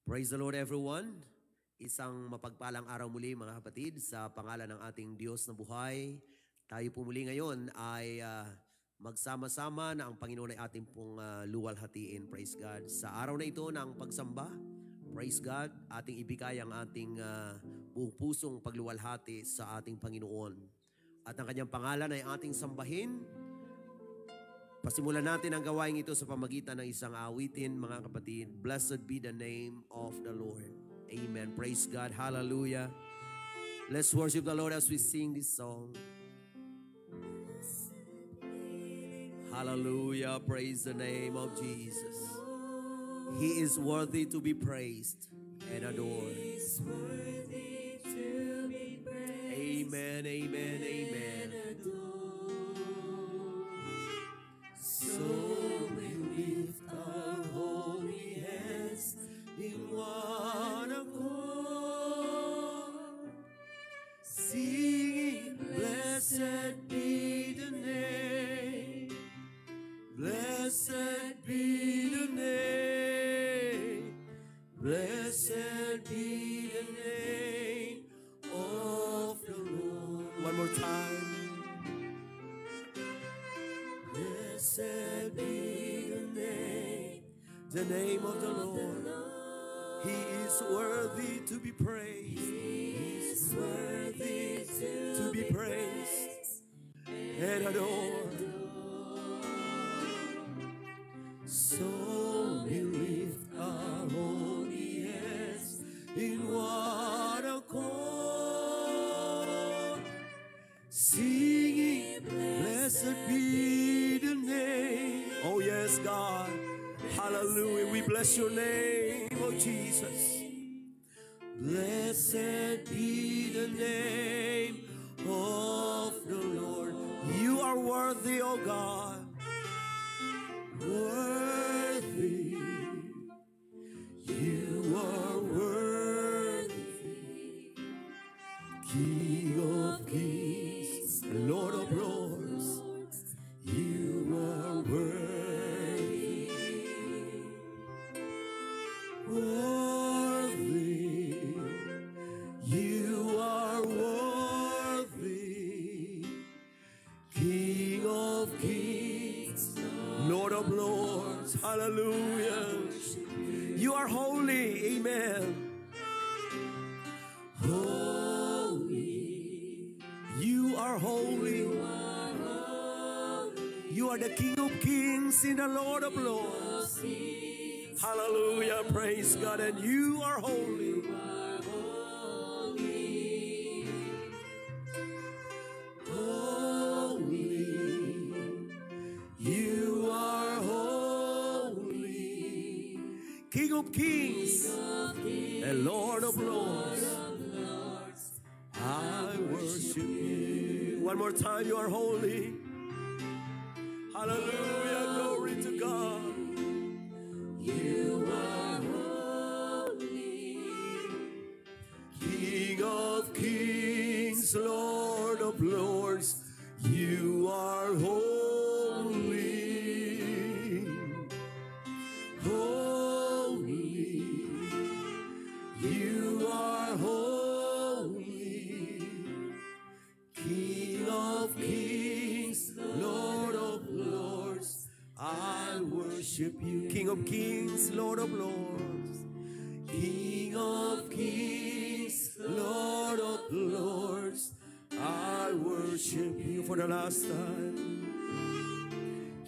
Praise the Lord everyone. Isang mapagpalang araw muli mga kapatid sa pangalan ng ating Diyos na buhay. Tayo po muli ngayon ay magsama-sama na ang Panginoon ay ating pong luwalhatiin. Praise God. Sa araw na ito ng pagsamba, praise God, ating ibigay ang ating buong pusong pagluwalhati sa ating Panginoon. At ang kanyang pangalan ay ating sambahin. Pasimulan natin ang gawain ito sa pamagitan ng isang awitin, mga kapatid. Blessed be the name of the Lord. Amen. Praise God. Hallelujah. Let's worship the Lord as we sing this song. Hallelujah. Praise the name of Jesus. He is worthy to be praised and adored. He is worthy to be praised. Amen, amen, amen. So we lift our holy hands in one accord, singing, blessed be the name, blessed be the name, blessed be the name of the Lord. One more time. Blessed be the name of the Lord. He is worthy to be praised. He is worthy To be praised and adored. So we lift our holy hands in one accord, Singing, blessed be the name. Oh yes, God. Hallelujah. We bless your name, oh Jesus. Blessed be the name of the Lord. You are worthy, oh God. Worthy, you are worthy, King of kings, Lord of lords. you are worthy, worthy, you are worthy, King of kings, Lord of lords. Hallelujah. You are holy. Amen. holy, You are holy. You are the King of kings and the Lord of lords. Hallelujah. Praise God. And you are holy. you are holy, King of kings and Lord of lords. I worship you. One more time. You are holy. Hallelujah. Glory to God. you are holy, King of kings, Lord of lords, you are holy. holy, you are holy, King of kings, Lord of lords, I worship you. King of kings, Lord of lords, King of kings, Lord of lords, I worship you for the last time.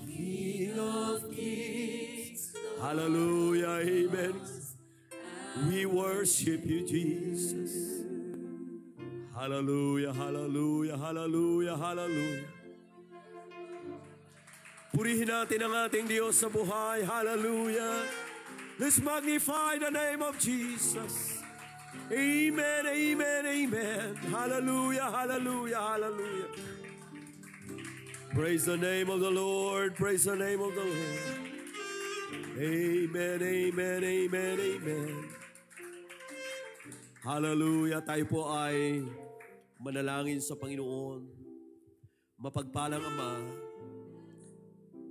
King of kings, Hallelujah, amen. We worship you, Jesus. Hallelujah, hallelujah, hallelujah, hallelujah. Purihin natin ang ating Diyos sa buhay. Hallelujah. Let's magnify the name of Jesus. Amen, amen, amen. Hallelujah, hallelujah, hallelujah. Praise the name of the Lord. Praise the name of the Lord. Amen, amen, amen, amen. Hallelujah. Tayo po ay manalangin sa Panginoon. Mapagpalang Ama,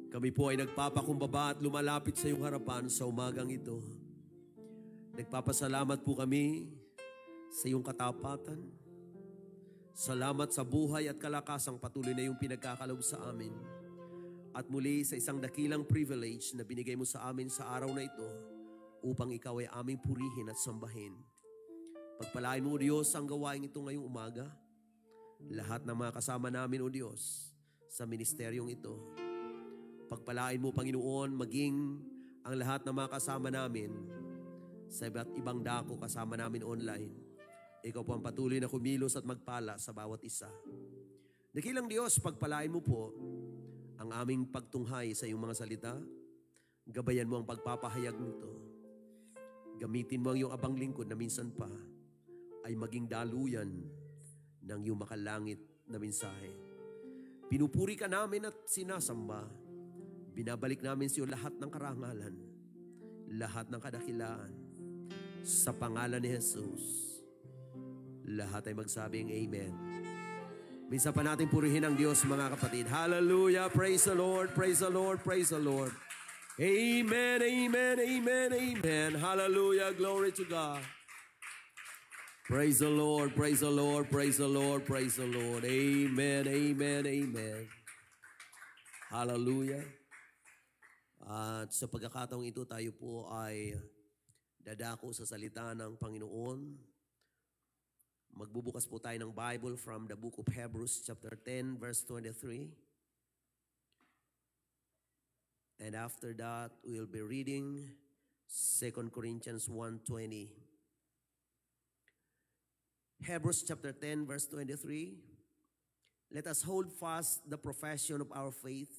kami po ay nagpapakumbaba at lumalapit sa iyong harapan sa umagang ito. Nagpapasalamat po kami sa iyong katapatan. Salamat sa buhay at kalakasang patuloy na iyong pinagkakalob sa amin. At muli sa isang dakilang privilege na binigay mo sa amin sa araw na ito upang ikaw ay aming purihin at sambahin. Pagpalain mo, O Diyos, ang gawain ito ngayong umaga. Lahat ng mga kasama namin, O Diyos, sa ministeryong ito. Pagpalain mo, Panginoon, maging ang lahat ng mga kasama namin sa iba't ibang dako kasama namin online. Ikaw po ang patuloy na kumilos at magpala sa bawat isa. Dakilang Diyos, pagpalain mo po ang aming pagtunghay sa iyong mga salita. Gabayan mo ang pagpapahayag nito. Gamitin mo ang iyong abang lingkod na minsan pa ay maging daluyan ng iyong makalangit na mensahe. Pinupuri ka namin at sinasamba. Binabalik namin sa iyo lahat ng karangalan, lahat ng kadakilaan. Sa pangalan ni Jesus, lahat ay magsabing Amen. Minsan pa natin purihin ang Diyos, mga kapatid. Hallelujah! Praise the Lord! Praise the Lord! Praise the Lord! Amen! Amen! Amen! Amen! Hallelujah! Glory to God! Praise the Lord! Praise the Lord! Praise the Lord! Praise the Lord! Amen! Amen! Amen! Hallelujah! At sa pagkakataong ito, tayo po ay dadako sa salita ng Panginoon. Magbubukas po tayo ng Bible from the book of Hebrews chapter 10 verse 23. And after that, we'll be reading 2 Corinthians 1:20. Hebrews chapter 10 verse 23. Let us hold fast the profession of our faith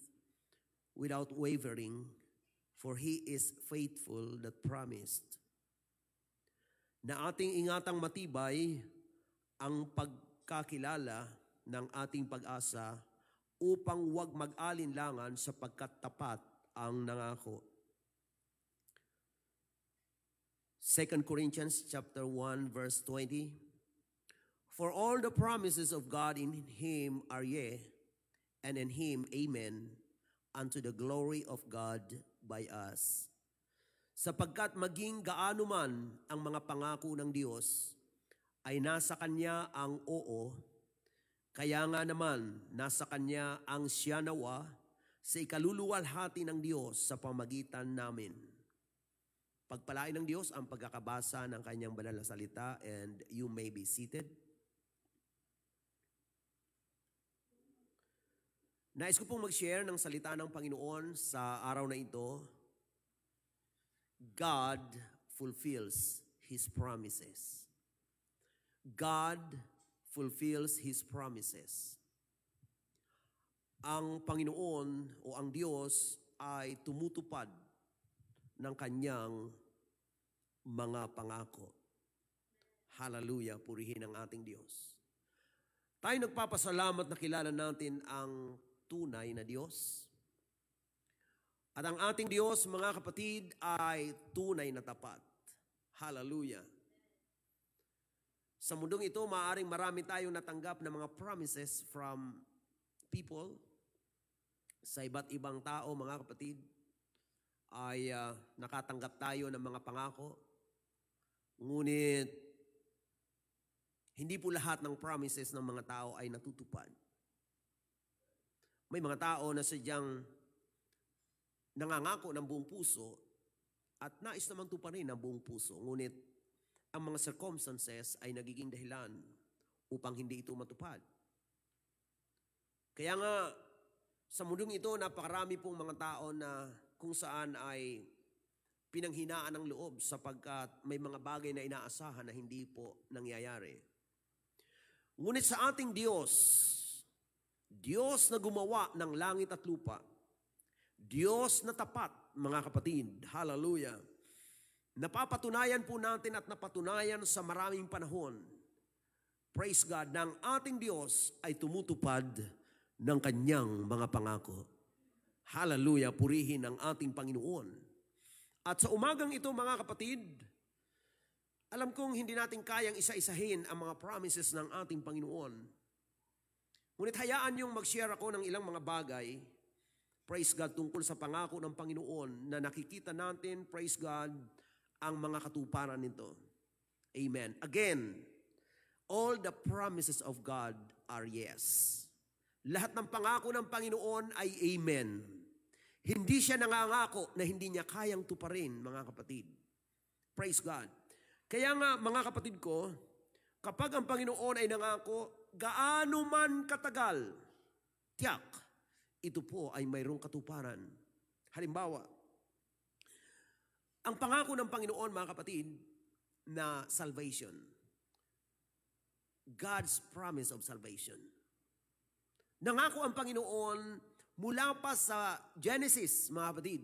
without wavering, for He is faithful that promised. Na ating ingatang matibay ang pagkakilala ng ating pag-asa upang huwag mag-alinlangan sapagkat tapat ang nangako. 2 Corinthians chapter 1 verse 20. For all the promises of God in Him are yea, and in Him amen, unto the glory of God by us. Sapagkat maging gaano man ang mga pangako ng Diyos, ay nasa Kanya ang oo, kaya nga naman nasa Kanya ang siya nawa sa ikaluluwalhati ng Diyos sa pamagitan namin. Pagpalain ng Diyos ang pagkakabasa ng Kanyang banal na salita, and you may be seated. Nais ko pong mag-share ng salita ng Panginoon sa araw na ito. God fulfills His promises. God fulfills His promises. Ang Panginoon o ang Diyos ay tumutupad ng Kanyang mga pangako. Hallelujah, purihin ang ating Diyos. Tayo nagpapasalamat na kilala natin ang tunay na Diyos. At ang ating Diyos, mga kapatid, ay tunay na tapat. Hallelujah. Sa mundong ito, maaaring marami tayong natanggap na mga promises from people. Sa iba't ibang tao, mga kapatid, ay nakatanggap tayo ng mga pangako. Ngunit, hindi po lahat ng promises ng mga tao ay natutupad. May mga tao na sadyang nangangako ng buong puso at nais naman tuparin ng buong puso. Ngunit ang mga circumstances ay nagiging dahilan upang hindi ito matupad. Kaya nga, sa mundong ito, napakarami pong mga tao na kung saan ay pinanghinaan ng loob sapagkat may mga bagay na inaasahan na hindi po nangyayari. Ngunit sa ating Diyos, Diyos na gumawa ng langit at lupa, Diyos na tapat, mga kapatid, hallelujah. Napapatunayan po natin at napatunayan sa maraming panahon, praise God, ng ating Diyos ay tumutupad ng Kanyang mga pangako. Hallelujah, purihin ang ating Panginoon. At sa umagang ito, mga kapatid, alam kong hindi natin kayang isa-isahin ang mga promises ng ating Panginoon. Ngunit hayaan niyong mag-share ako ng ilang mga bagay, praise God, tungkol sa pangako ng Panginoon na nakikita natin, praise God, ang mga katuparan nito. Amen. Again, all the promises of God are yes. Lahat ng pangako ng Panginoon ay amen. Hindi siya nangangako na hindi niya kayang tuparin, mga kapatid. Praise God. Kaya nga, mga kapatid ko, kapag ang Panginoon ay nangako, gaano man katagal, tiyak, ito po ay mayroong katuparan. Halimbawa, ang pangako ng Panginoon, mga kapatid, na salvation. God's promise of salvation. Nangako ang Panginoon mula pa sa Genesis, mga kapatid.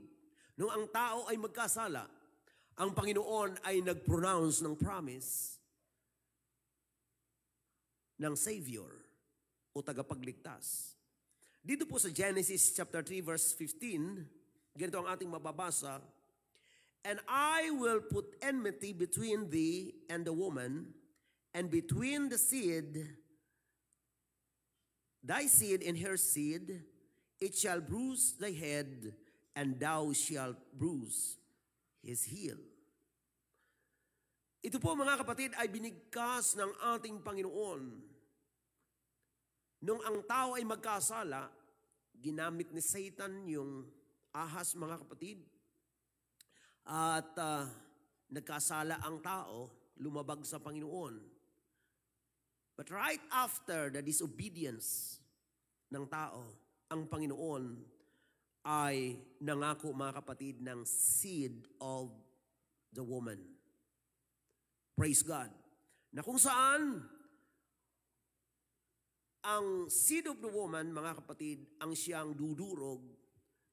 Nung ang tao ay magkasala, ang Panginoon ay nag-pronounce ng promise ng Savior o tagapagligtas. Dito po sa Genesis chapter 3 verse 15, ganito ang ating mababasa, "And I will put enmity between thee and the woman, and between the seed, thy seed and her seed, it shall bruise thy head, and thou shalt bruise his heel." Ito po, mga kapatid, ay binigkas ng ating Panginoon. Nung ang tao ay magkasala, ginamit ni Satan yung ahas, mga kapatid, at nagkasala ang tao, lumabag sa Panginoon. But right after the disobedience ng tao, ang Panginoon ay nangako, mga kapatid, ng seed of the woman. Praise God. Na kung saan ang seed of the woman, mga kapatid, ang siyang dudurog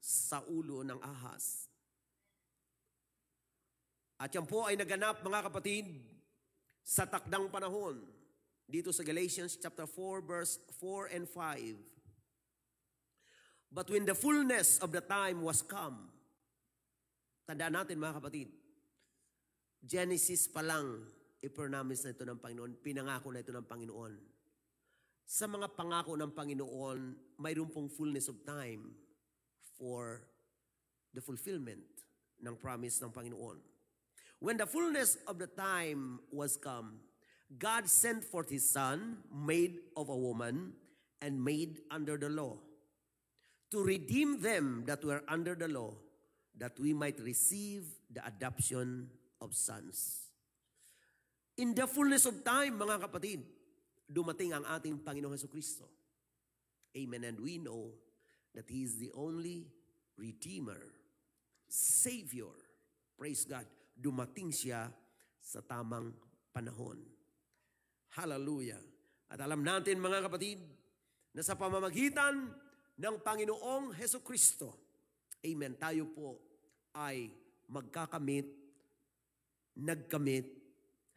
sa ulo ng ahas. At yan po ay naganap, mga kapatid, sa takdang panahon. Dito sa Galatians chapter 4 verse 4 and 5. "But when the fullness of the time was come," tandaan natin, mga kapatid, Genesis pa lang, ipromise na ito ng Panginoon, pinangako na ito ng Panginoon. Sa mga pangako ng Panginoon, mayroon pong fullness of time for the fulfillment ng promise ng Panginoon. "When the fullness of the time was come, God sent forth His Son, made of a woman, and made under the law, to redeem them that were under the law, that we might receive the adoption of sons." In the fullness of time, mga kapatid, dumating ang ating Panginoong Jesucristo. Amen. And we know that He is the only Redeemer, Savior. Praise God. Dumating siya sa tamang panahon. Hallelujah. At alam natin, mga kapatid, na sa pamamagitan ng Panginoong Jesucristo, amen, tayo po ay magkakamit, nagkamit,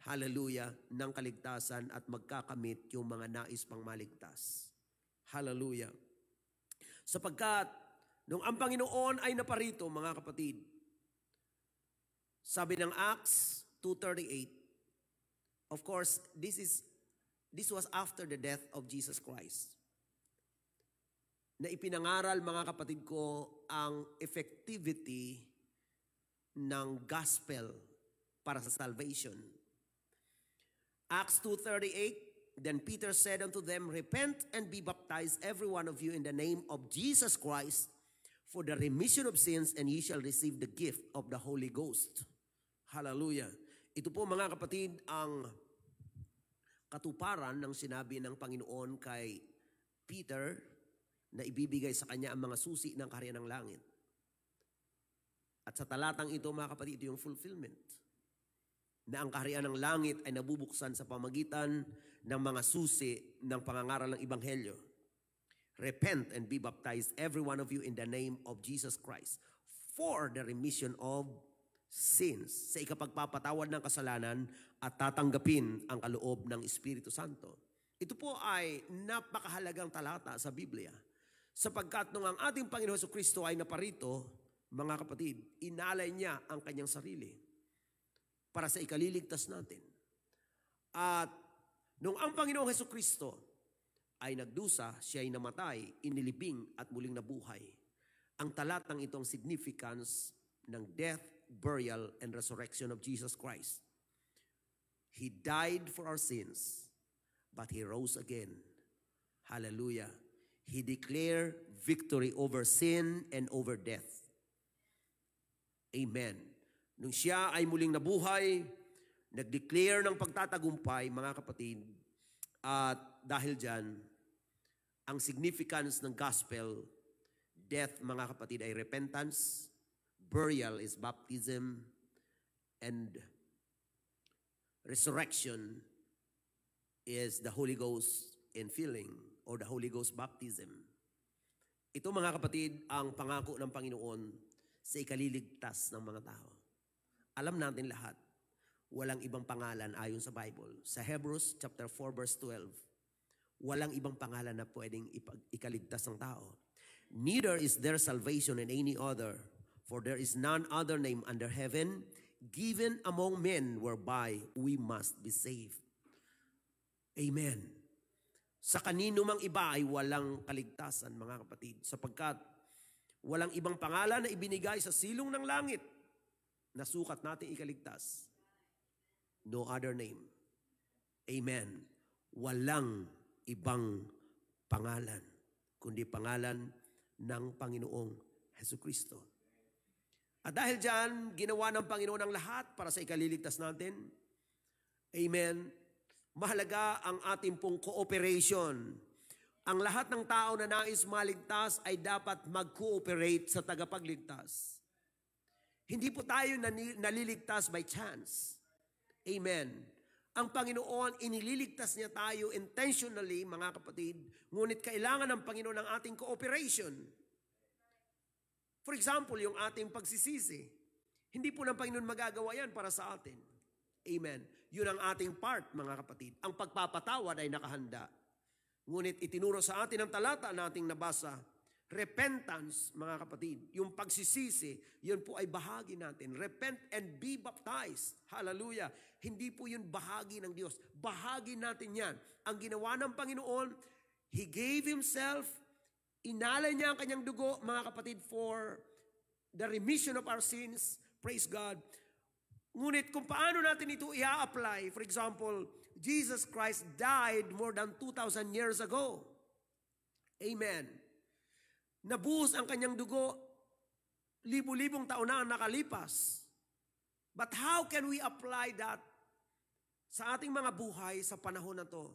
hallelujah, ng kaligtasan at magkakamit yung mga nais pang maligtas. Hallelujah. Sapagkat, nung ang Panginoon ay naparito, mga kapatid, sabi ng Acts 2:38, of course, this was after the death of Jesus Christ, na ipinangaral, mga kapatid ko, ang effectivity ng gospel para sa salvation. Acts 2:38, "Then Peter said unto them, Repent and be baptized every one of you in the name of Jesus Christ for the remission of sins, and ye shall receive the gift of the Holy Ghost." Hallelujah. Ito po, mga kapatid, ang katuparan ng sinabi ng Panginoon kay Peter na ibibigay sa kanya ang mga susi ng kaharian ng langit. At sa talatang ito, mga kapatid, ito yung fulfillment. Na ang kaharian ng langit ay nabubuksan sa pamagitan ng mga susi ng pangangaral ng Ebanghelyo. "Repent and be baptized, every one of you, in the name of Jesus Christ, for the remission of sins." Sa ikapagpapatawad ng kasalanan at tatanggapin ang kaloob ng Espiritu Santo. Ito po ay napakahalagang talata sa Biblia. Sapagkat nung ang ating Panginoon Jesucristo ay naparito, mga kapatid, inalay niya ang kanyang sarili para sa ikaliligtas natin. At nung ang Panginoong Jesucristo ay nagdusa, siya ay namatay, inilibing at muling nabuhay. Ang talatang itong significance ng death burial, and resurrection of Jesus Christ. He died for our sins, but He rose again. Hallelujah. He declared victory over sin and over death. Amen. Nung Siya ay muling nabuhay, nag-declare ng pagtatagumpay, mga kapatid, at dahil dyan, ang significance ng gospel, death, mga kapatid, ay repentance, burial is baptism, and resurrection is the Holy Ghost infilling or the Holy Ghost baptism. Ito, mga kapatid, ang pangako ng Panginoon sa ikaliligtas ng mga tao. Alam natin lahat, walang ibang pangalan ayon sa Bible. Sa Hebrews chapter 4 verse 12, walang ibang pangalan na pwedeng ikaligtas ng tao. Neither is there salvation in any other, for there is none other name under heaven given among men whereby we must be saved. Amen. Sa kanino mang iba ay walang kaligtasan, mga kapatid, sapagkat walang ibang pangalan na ibinigay sa silong ng langit na sukat nating ikaligtas. No other name. Amen. Walang ibang pangalan, kundi pangalan ng Panginoong Hesukristo. At dahil dyan, ginawa ng Panginoon ang lahat para sa ikaliligtas natin. Amen. Mahalaga ang ating pong cooperation. Ang lahat ng tao na nais maligtas ay dapat mag-cooperate sa tagapagligtas. Hindi po tayo naliligtas by chance. Amen. Ang Panginoon, inililigtas niya tayo intentionally, mga kapatid, ngunit kailangan ng Panginoon ng ating cooperation. For example, yung ating pagsisisi. Hindi po ng Panginoon magagawa yan para sa atin. Amen. Yun ang ating part, mga kapatid. Ang pagpapatawad ay nakahanda. Ngunit itinuro sa atin ang talata nating nabasa, repentance, mga kapatid. Yung pagsisisi, yun po ay bahagi natin. Repent and be baptized. Hallelujah. Hindi po yun bahagi ng Diyos. Bahagi natin yan. Ang ginawa ng Panginoon, He gave Himself, inalay niya ang kanyang dugo, mga kapatid, for the remission of our sins. Praise God. Ngunit kung paano natin ito i-apply, for example, Jesus Christ died more than 2,000 years ago. Amen. Nabuhos ang kanyang dugo, libu-libong taon na ang nakalipas. But how can we apply that sa ating mga buhay sa panahon na to?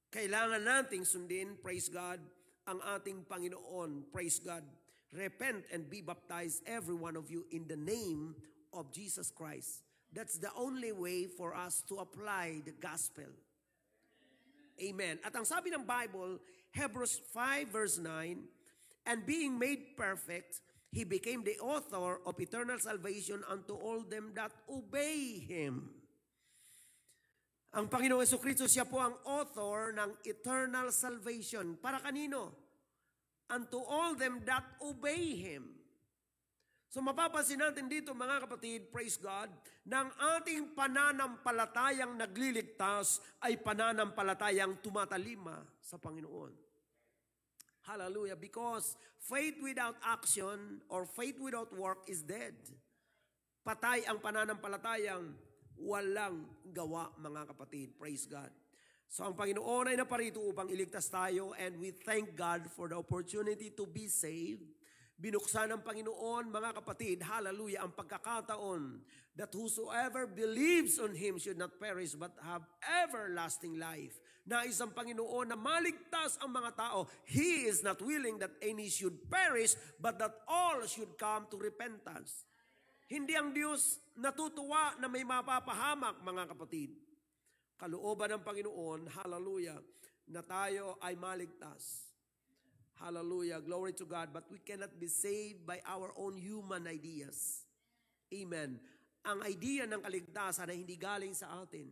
Kailangan nating sundin, praise God, ang ating Panginoon, praise God. Repent and be baptized, every one of you, in the name of Jesus Christ. That's the only way for us to apply the gospel. Amen. At ang sabi ng Bible, Hebrews 5 verse 9, and being made perfect, He became the author of eternal salvation unto all them that obey Him. Ang Panginoong Jesucristo, Siya po ang author ng eternal salvation. Para kanino? Unto all them that obey Him. So mapapansin natin dito, mga kapatid, praise God, ng ating pananampalatayang nagliligtas ay pananampalatayang tumatalima sa Panginoon. Hallelujah. Because faith without action or faith without work is dead. Patay ang pananampalatayang walang gawa, mga kapatid. Praise God. So ang Panginoon ay naparito upang iligtas tayo, and we thank God for the opportunity to be saved. Binuksan ng Panginoon, mga kapatid, hallelujah, ang pagkakataon that whosoever believes on Him should not perish but have everlasting life. Nais ang Panginoon na maligtas ang mga tao. He is not willing that any should perish but that all should come to repentance. Hindi ang Diyos natutuwa na may mapapahamak, mga kapatid. Kalooban ng Panginoon, hallelujah, na tayo ay maligtas. Hallelujah, glory to God. But we cannot be saved by our own human ideas. Amen. Ang idea ng kaligtasan ay hindi galing sa atin.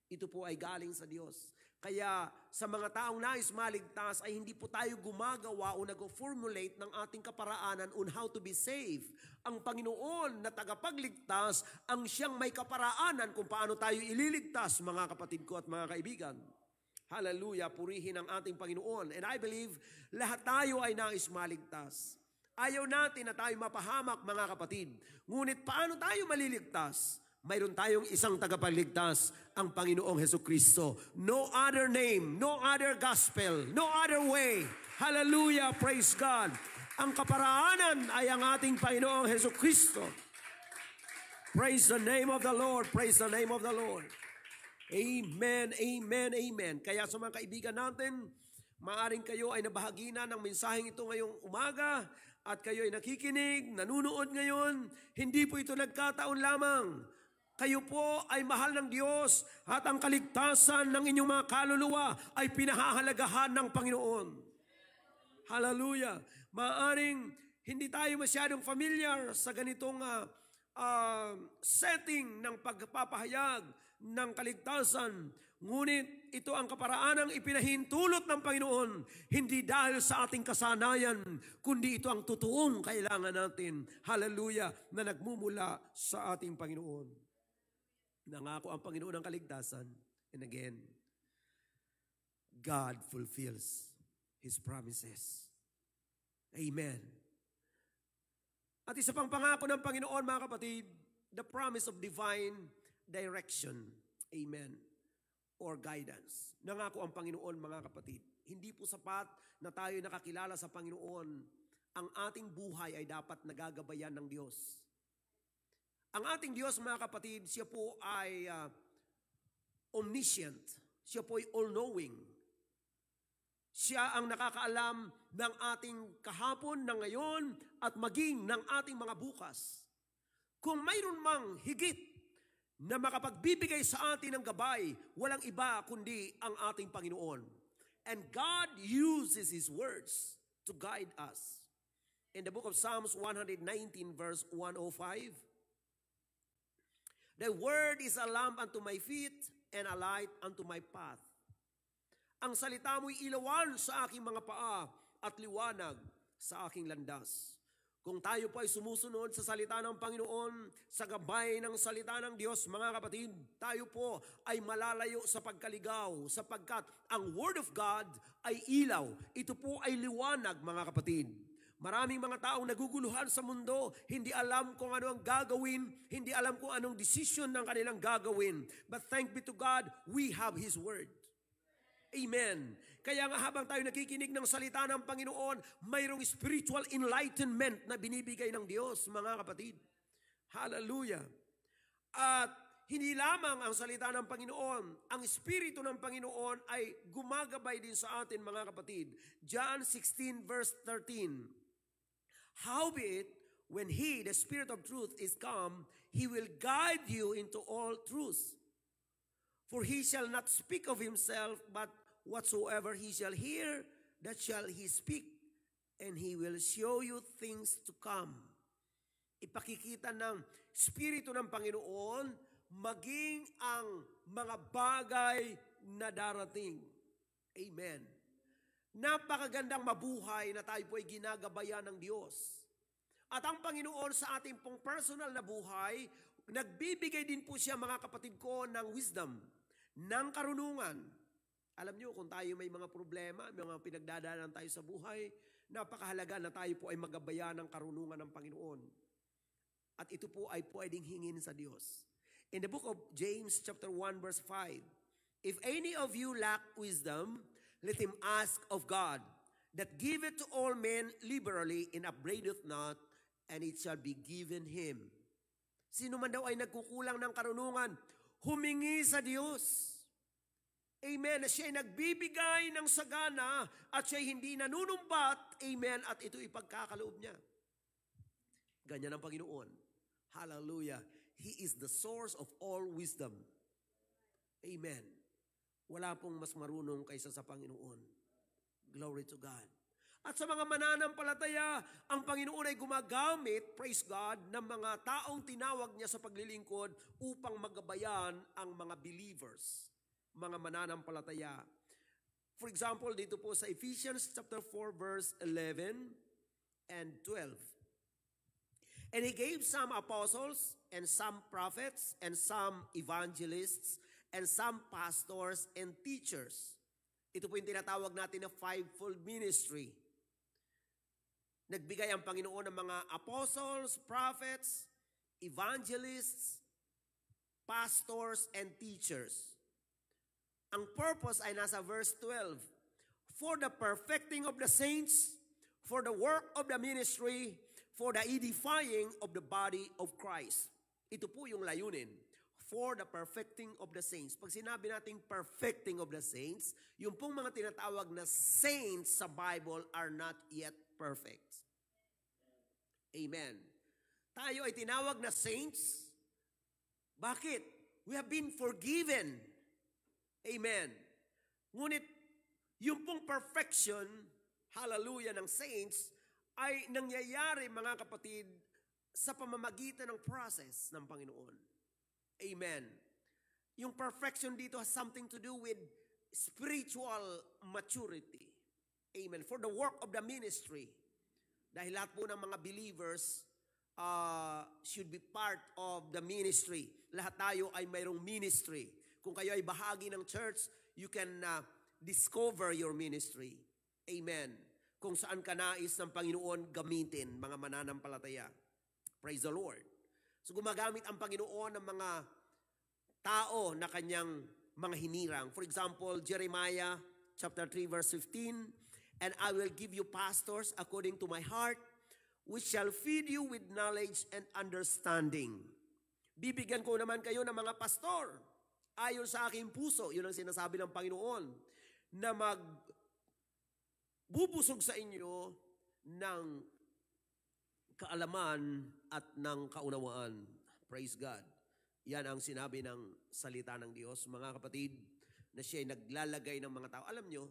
Ito po ay galing sa Diyos. Kaya sa mga taong nais maligtas ay hindi po tayo gumagawa o nag-formulate ng ating kaparaanan on how to be saved. Ang Panginoon na tagapagligtas ang Siyang may kaparaanan kung paano tayo ililigtas, mga kapatid ko at mga kaibigan. Hallelujah, purihin ang ating Panginoon. And I believe lahat tayo ay nais maligtas. Ayaw natin na tayo mapahamak, mga kapatid. Ngunit paano tayo maliligtas? Mayroon tayong isang tagapagligtas, ang Panginoong Hesukristo. No other name, no other gospel, no other way. Hallelujah, praise God. Ang kaparaanan ay ang ating Panginoong Hesukristo. Praise the name of the Lord, praise the name of the Lord. Amen, amen, amen. Kaya sa mga kaibigan natin, maaring kayo ay nabahagi na ng mensaheng ito ngayong umaga at kayo ay nakikinig, nanunood ngayon. Hindi po ito nagkataon lamang. Kayo po ay mahal ng Diyos at ang kaligtasan ng inyong mga kaluluwa ay pinahahalagahan ng Panginoon. Hallelujah. Maaring hindi tayo masyadong familiar sa ganitong setting ng pagpapahayag ng kaligtasan. Ngunit ito ang kaparaanang ipinahintulot ng Panginoon, hindi dahil sa ating kasanayan, kundi ito ang totoong kailangan natin. Hallelujah, na nagmumula sa ating Panginoon. Nangako ang Panginoon ng kaligtasan. And again, God fulfills His promises. Amen. At isa pang pangako ng Panginoon, mga kapatid, the promise of divine direction. Amen. Or guidance. Nangako ang Panginoon, mga kapatid. Hindi po sapat na tayo nakakilala sa Panginoon. Ang ating buhay ay dapat nagagabayan ng Diyos. Ang ating Diyos, mga kapatid, siya po ay omniscient. Siya po ay all-knowing. Siya ang nakakaalam ng ating kahapon, ng ngayon, at maging ng ating mga bukas. Kung mayroon mang higit na makapagbibigay sa atin ng gabay, walang iba kundi ang ating Panginoon. And God uses His words to guide us. In the book of Psalms 119 verse 105, "The word is a lamp unto my feet and a light unto my path." Ang salita mo'y ilawan sa aking mga paa at liwanag sa aking landas. Kung tayo po ay sumusunod sa salita ng Panginoon, sa gabay ng salita ng Diyos, mga kapatid, tayo po ay malalayo sa pagkaligaw, sapagkat ang Word of God ay ilaw. Ito po ay liwanag, mga kapatid. Maraming mga taong naguguluhan sa mundo, hindi alam kung ano ang gagawin, hindi alam kung anong desisyon ng kanilang gagawin. But thank be to God, we have His Word. Amen. Kaya nga habang tayo nakikinig ng salita ng Panginoon, mayroong spiritual enlightenment na binibigay ng Diyos, mga kapatid. Hallelujah. At hindi lamang ang salita ng Panginoon, ang Espiritu ng Panginoon ay gumagabay din sa atin, mga kapatid. John 16 verse 13. "Howbeit, when He, the Spirit of truth, is come, He will guide you into all truth. For He shall not speak of Himself, but whatsoever He shall hear, that shall He speak, and He will show you things to come." Ipakikita ng Espiritu ng Panginoon maging ang mga bagay na darating. Amen. Napakagandang mabuhay na tayo po ay ginagabayan ng Diyos. At ang Panginoon sa ating pong personal na buhay, nagbibigay din po siya, mga kapatid ko, ng wisdom, ng karunungan. Alam niyo, kung tayo may mga problema, may mga pinagdadaanan tayo sa buhay, napakahalaga na tayo po ay magabayan ng karunungan ng Panginoon. At ito po ay pwedeng hingin sa Diyos. In the book of James chapter 1 verse 5, "If any of you lack wisdom, let him ask of God, that giveth to all men liberally and upbraideth not, and it shall be given him." Sino man daw ay nagkukulang ng karunungan, humingi sa Diyos. Amen. Siya ay nagbibigay ng sagana at siya ay hindi nanunumbat. Amen. At ito ipagkakaloob niya. Ganyan ang Panginoon. Hallelujah. He is the source of all wisdom. Amen. Wala pong mas marunong kaysa sa Panginoon. Glory to God. At sa mga mananampalataya, ang Panginoon ay gumagamit, praise God, ng mga taong tinawag niya sa paglilingkod upang magabayan ang mga believers, mga mananampalataya. For example, dito po sa Ephesians chapter 4 verse 11 and 12. "And He gave some apostles, and some prophets, and some evangelists, and some pastors and teachers." Ito po yung tinatawag natin na fivefold ministry. Nagbigay ang Panginoon ng mga apostles, prophets, evangelists, pastors, and teachers. Ang purpose ay nasa verse 12. For the perfecting of the saints, for the work of the ministry, for the edifying of the body of Christ. Ito po yung layunin. For the perfecting of the saints. Pag sinabi nating perfecting of the saints, yung pong mga tinatawag na saints sa Bible are not yet perfect. Amen. Tayo ay tinawag na saints. Bakit? We have been forgiven. Amen. Ngunit, yung pong perfection, hallelujah, ng saints, ay nangyayari, mga kapatid, sa pamamagitan ng process ng Panginoon. Amen. Yung perfection dito has something to do with spiritual maturity. Amen. For the work of the ministry. Dahil lahat po ng mga believers should be part of the ministry. Lahat tayo ay mayroong ministry. Kung kayo ay bahagi ng church, you can discover your ministry. Amen. Kung saan ka nais ng Panginoon gamitin, mga mananampalataya. Praise the Lord. So gumagamit ang Panginoon ng mga tao na kanyang mga hinirang. For example, Jeremiah chapter 3 verse 15, and I will give you pastors according to my heart, which shall feed you with knowledge and understanding. Bibigyan ko naman kayo ng mga pastor ayon sa aking puso. Yun ang sinasabi ng Panginoon, na magbubusog sa inyo ng kaalaman at ng kaunawaan. Praise God. Yan ang sinabi ng salita ng Diyos, mga kapatid, na siya ay naglalagay ng mga tao. Alam nyo,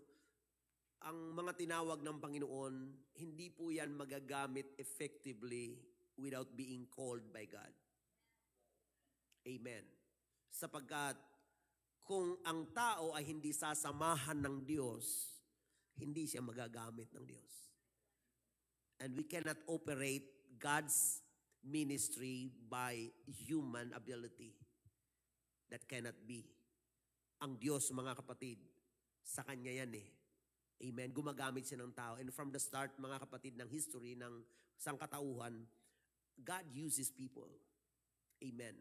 ang mga tinawag ng Panginoon, hindi po yan magagamit effectively without being called by God. Amen. Sapagkat kung ang tao ay hindi sasamahan ng Diyos, hindi siya magagamit ng Diyos. And we cannot operate God's ministry by human ability. That cannot be. Ang Diyos, mga kapatid, sa Kanya yan eh. Amen. Gumagamit siya ng tao. And from the start, mga kapatid, ng history ng sangkatauhan, God uses people. Amen.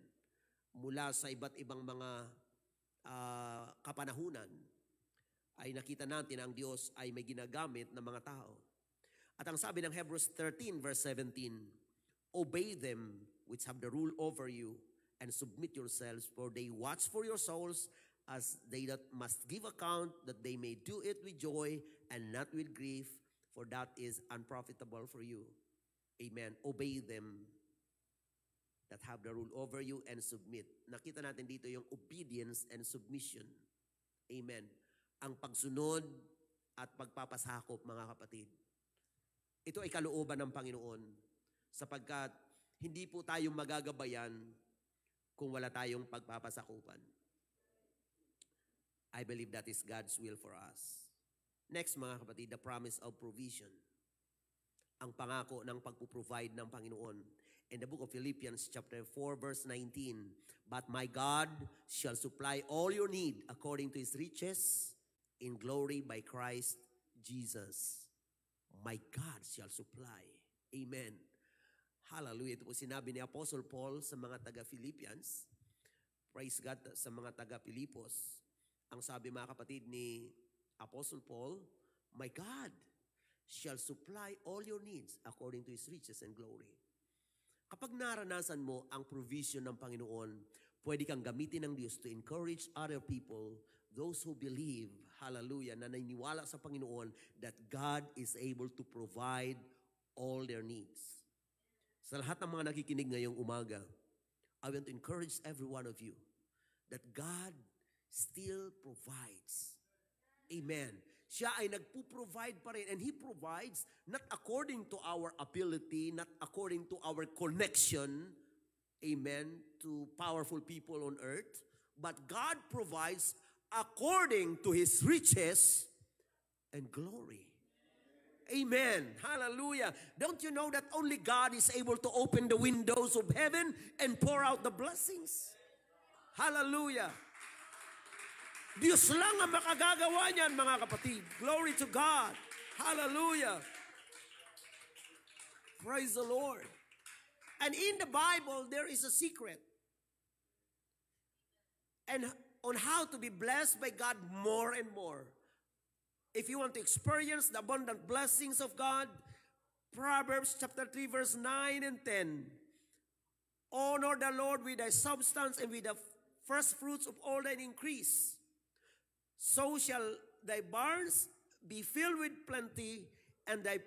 Mula sa iba't ibang mga kapanahunan, ay nakita natin ang Diyos ay may ginagamit ng mga tao. At ang sabi ng Hebrews 13 verse 17, obey them which have the rule over you and submit yourselves, for they watch for your souls as they that must give account, that they may do it with joy and not with grief, for that is unprofitable for you. Amen. Obey them that have the rule over you and submit. Nakita natin dito yung obedience and submission. Amen. Ang pagsunod at pagpapasakop, mga kapatid. Ito ay kalooban ng Panginoon, sapagkat hindi po tayo magagabayan kung wala tayong pagpapasakupan. I believe that is God's will for us. Next, mga kapatid, the promise of provision. Ang pangako ng pagpuprovide ng Panginoon. In the book of Philippians chapter 4 verse 19, but my God shall supply all your need according to His riches in glory by Christ Jesus. My God shall supply. Amen. Hallelujah. Ito po sinabi ni Apostle Paul sa mga taga-Philippians. Praise God sa mga taga-Pilipos. Ang sabi, mga kapatid, ni Apostle Paul, my God shall supply all your needs according to His riches and glory. Kapag naranasan mo ang provision ng Panginoon, pwede kang gamitin ng Diyos to encourage other people, those who believe, hallelujah, na naniniwala sa Panginoon that God is able to provide all their needs. Sa lahat ng mga nakikinig ngayong umaga, I want to encourage every one of you that God still provides. Amen. Siya ay nagpo-provide pa rin, and He provides not according to our ability, not according to our connection, amen, to powerful people on earth, but God provides according to His riches and glory. Amen. Hallelujah. Don't you know that only God is able to open the windows of heaven and pour out the blessings? Hallelujah. Diyos lang ang makagagawa niyan, mga kapatid. Glory to God. Hallelujah. Praise the Lord. And in the Bible, there is a secret. And on how to be blessed by God more and more. If you want to experience the abundant blessings of God, Proverbs chapter 3 verse 9 and 10. Honor the Lord with thy substance and with the first fruits of all thine increase. So shall thy barns be filled with plenty, and thy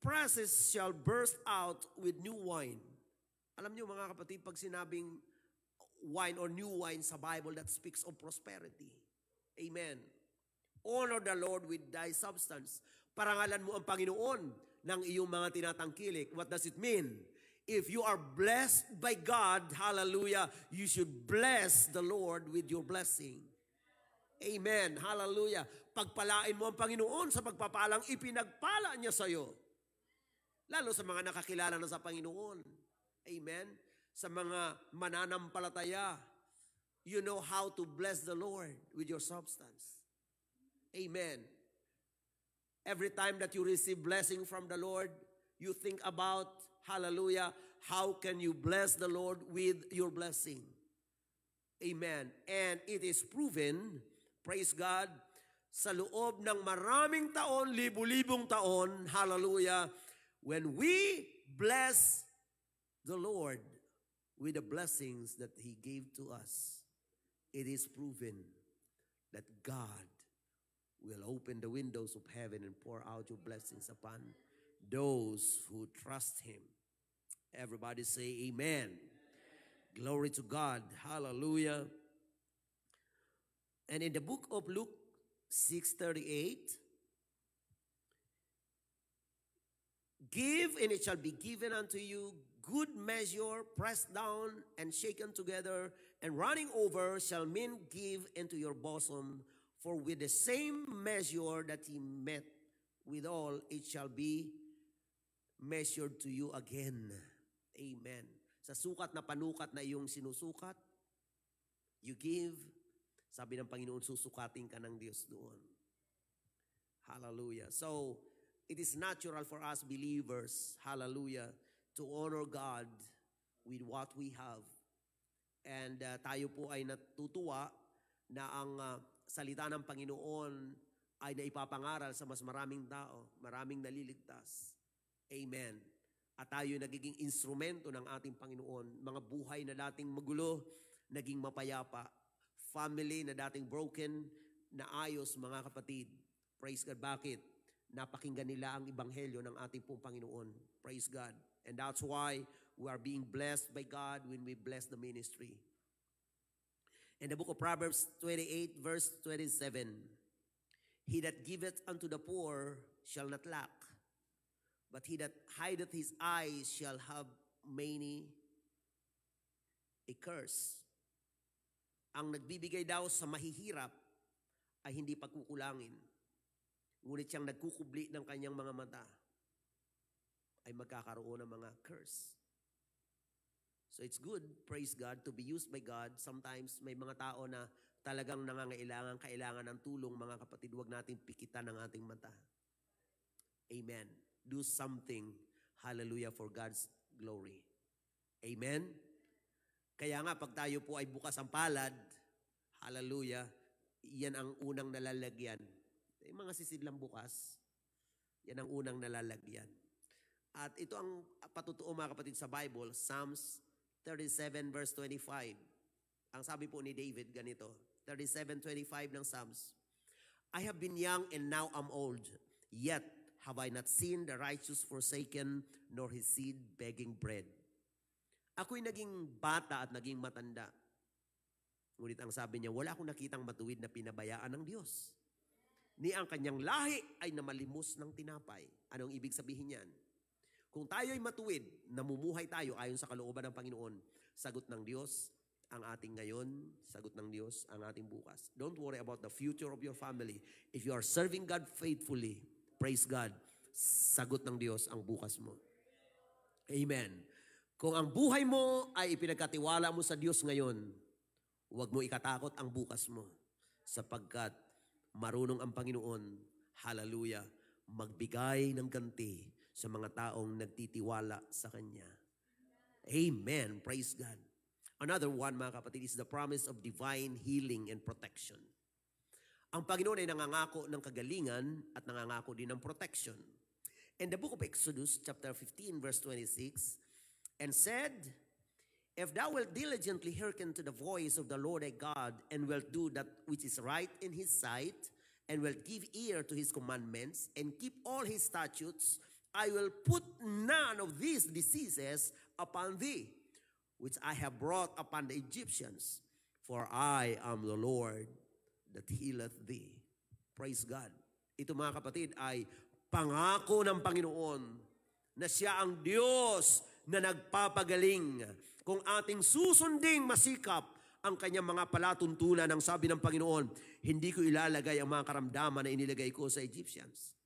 presses shall burst out with new wine. Alam niyo mga kapatid, pag sinabing wine or new wine sa Bible, that speaks of prosperity. Amen. Honor the Lord with thy substance. Parangalan mo ang Panginoon ng iyong mga tinatangkilik. What does it mean? If you are blessed by God, hallelujah, you should bless the Lord with your blessing. Amen. Hallelujah. Pagpalain mo ang Panginoon sa pagpapalang ipinagpala niya sa iyo. Lalo sa mga nakakilala na sa Panginoon. Amen. Sa mga mananampalataya, you know how to bless the Lord with your substance. Amen. Every time that you receive blessing from the Lord, you think about, hallelujah, how can you bless the Lord with your blessing? Amen. And it is proven, praise God, sa loob ng maraming taon, libu-libong taon, hallelujah, when we bless the Lord with the blessings that He gave to us, it is proven that God will open the windows of heaven and pour out your blessings upon those who trust Him. Everybody say amen. Glory to God. Hallelujah. And in the book of Luke 6:38, give and it shall be given unto you, good measure, pressed down and shaken together, and running over shall men give into your bosom. For with the same measure that ye met withal, it shall be measured to you again. Amen. Sa sukat na panukat na iyong sinusukat, you give, sabi ng Panginoon, susukatin ka ng Diyos doon. Hallelujah. So, it is natural for us believers, hallelujah, to honor God with what we have. And tayo po ay natutuwa na ang salita ng Panginoon ay naipapangaral sa mas maraming tao, maraming naliligtas. Amen. At tayo nagiging instrumento ng ating Panginoon. Mga buhay na dating magulo, naging mapayapa. Family na dating broken, na ayos mga kapatid. Praise God. Bakit? Napakinggan nila ang ebanghelyo ng ating pong Panginoon. Praise God. And that's why we are being blessed by God when we bless the ministry. In the book of Proverbs 28 verse 27, he that giveth unto the poor shall not lack, but he that hideth his eyes shall have many a curse. Ang nagbibigay daw sa mahihirap ay hindi pagkukulangin. Ngunit siyang nagkukubli ng kanyang mga mata ay magkakaroon ng mga curse. So it's good, praise God, to be used by God. Sometimes may mga tao na talagang kailangan ng tulong, mga kapatid, huwag nating pikitan ang ating mata. Amen. Do something, hallelujah, for God's glory. Amen. Kaya nga, pag tayo po ay bukas ang palad, hallelujah, yan ang unang nalalagyan. Yung mga sisidlang bukas, yan ang unang nalalagyan. At ito ang patutuo mga kapatid sa Bible, Psalms 37 verse 25. Ang sabi po ni David ganito, 37:25 ng Psalms. I have been young and now am old, yet have I not seen the righteous forsaken, nor his seed begging bread. Ako'y naging bata at naging matanda. Ngunit ang sabi niya, wala akong nakitang matuwid na pinabayaan ng Diyos. Ni ang kanyang lahi ay namalimos ng tinapay. Anong ibig sabihin niyan? Kung tayo'y matuwid, namumuhay tayo ayon sa kalooban ng Panginoon, sagot ng Diyos ang ating ngayon, sagot ng Diyos ang ating bukas. Don't worry about the future of your family. If you are serving God faithfully, praise God, sagot ng Diyos ang bukas mo. Amen. Kung ang buhay mo ay ipinagkatiwala mo sa Diyos ngayon, huwag mo ikatakot ang bukas mo, sapagkat marunong ang Panginoon, hallelujah, magbigay ng ganti sa mga taong nagtitiwala sa Kanya. Amen. Praise God. Another one, mga kapatid, is the promise of divine healing and protection. Ang Panginoon ay nangangako ng kagalingan at nangangako din ng protection. In the book of Exodus, chapter 15, verse 26, and said, if thou wilt diligently hearken to the voice of the Lord thy God, and wilt do that which is right in his sight, and wilt give ear to his commandments, and keep all his statutes, I will put none of these diseases upon thee, which I have brought upon the Egyptians, for I am the Lord that healeth thee. Praise God. Ito, mga kapatid, ay pangako ng Panginoon na siya ang Diyos na nagpapagaling. Kung ating susunding masikap ang kanyang mga palatuntunan, ang sabi ng Panginoon, hindi ko ilalagay ang mga karamdaman na inilagay ko sa Egyptians.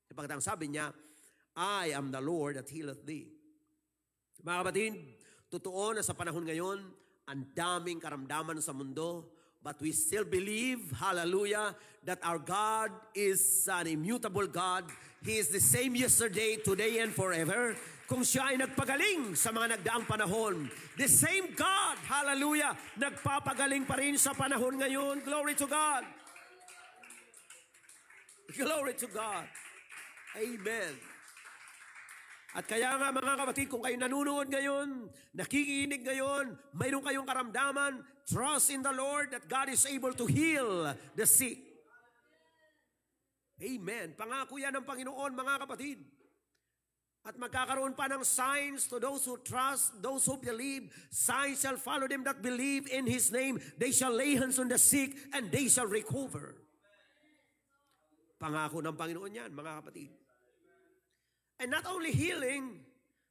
Sapagkat ang sabi niya, I am the Lord that healeth thee. Mga kapatid, totoo na sa panahon ngayon, ang daming karamdaman sa mundo, but we still believe, hallelujah, that our God is an immutable God. He is the same yesterday, today, and forever. Kung siya ay nagpagaling sa mga nagdaang panahon, the same God, hallelujah, nagpapagaling pa rin sa panahon ngayon. Glory to God. Glory to God. Amen. At kaya nga, mga kapatid, kung kayo nanunood ngayon, nakikinig ngayon, mayroon kayong karamdaman, trust in the Lord that God is able to heal the sick. Amen. Pangako yan ng Panginoon, mga kapatid. At magkakaroon pa ng signs to those who trust, those who believe. Signs shall follow them that believe in His name. They shall lay hands on the sick and they shall recover. Pangako ng Panginoon yan, mga kapatid. And not only healing,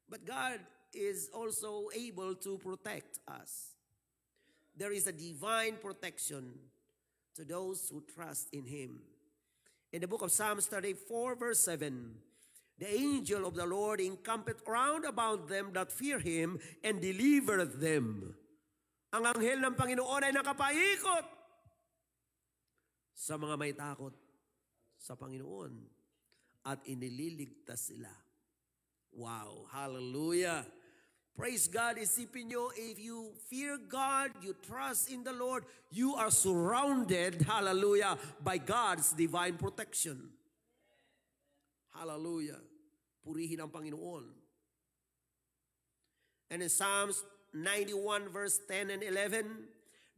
but God is also able to protect us. There is a divine protection to those who trust in Him. In the book of Psalms 34, verse 7, the angel of the Lord encampeth round about them that fear Him and delivereth them. Ang anghel ng Panginoon ay nakapaikot sa mga may takot sa Panginoon at inililigtas sila. Wow, hallelujah. Praise God. Isipin nyo, if you fear God, you trust in the Lord, you are surrounded, hallelujah, by God's divine protection. Hallelujah. Purihin ang Panginoon. And in Psalms 91 verse 10 and 11,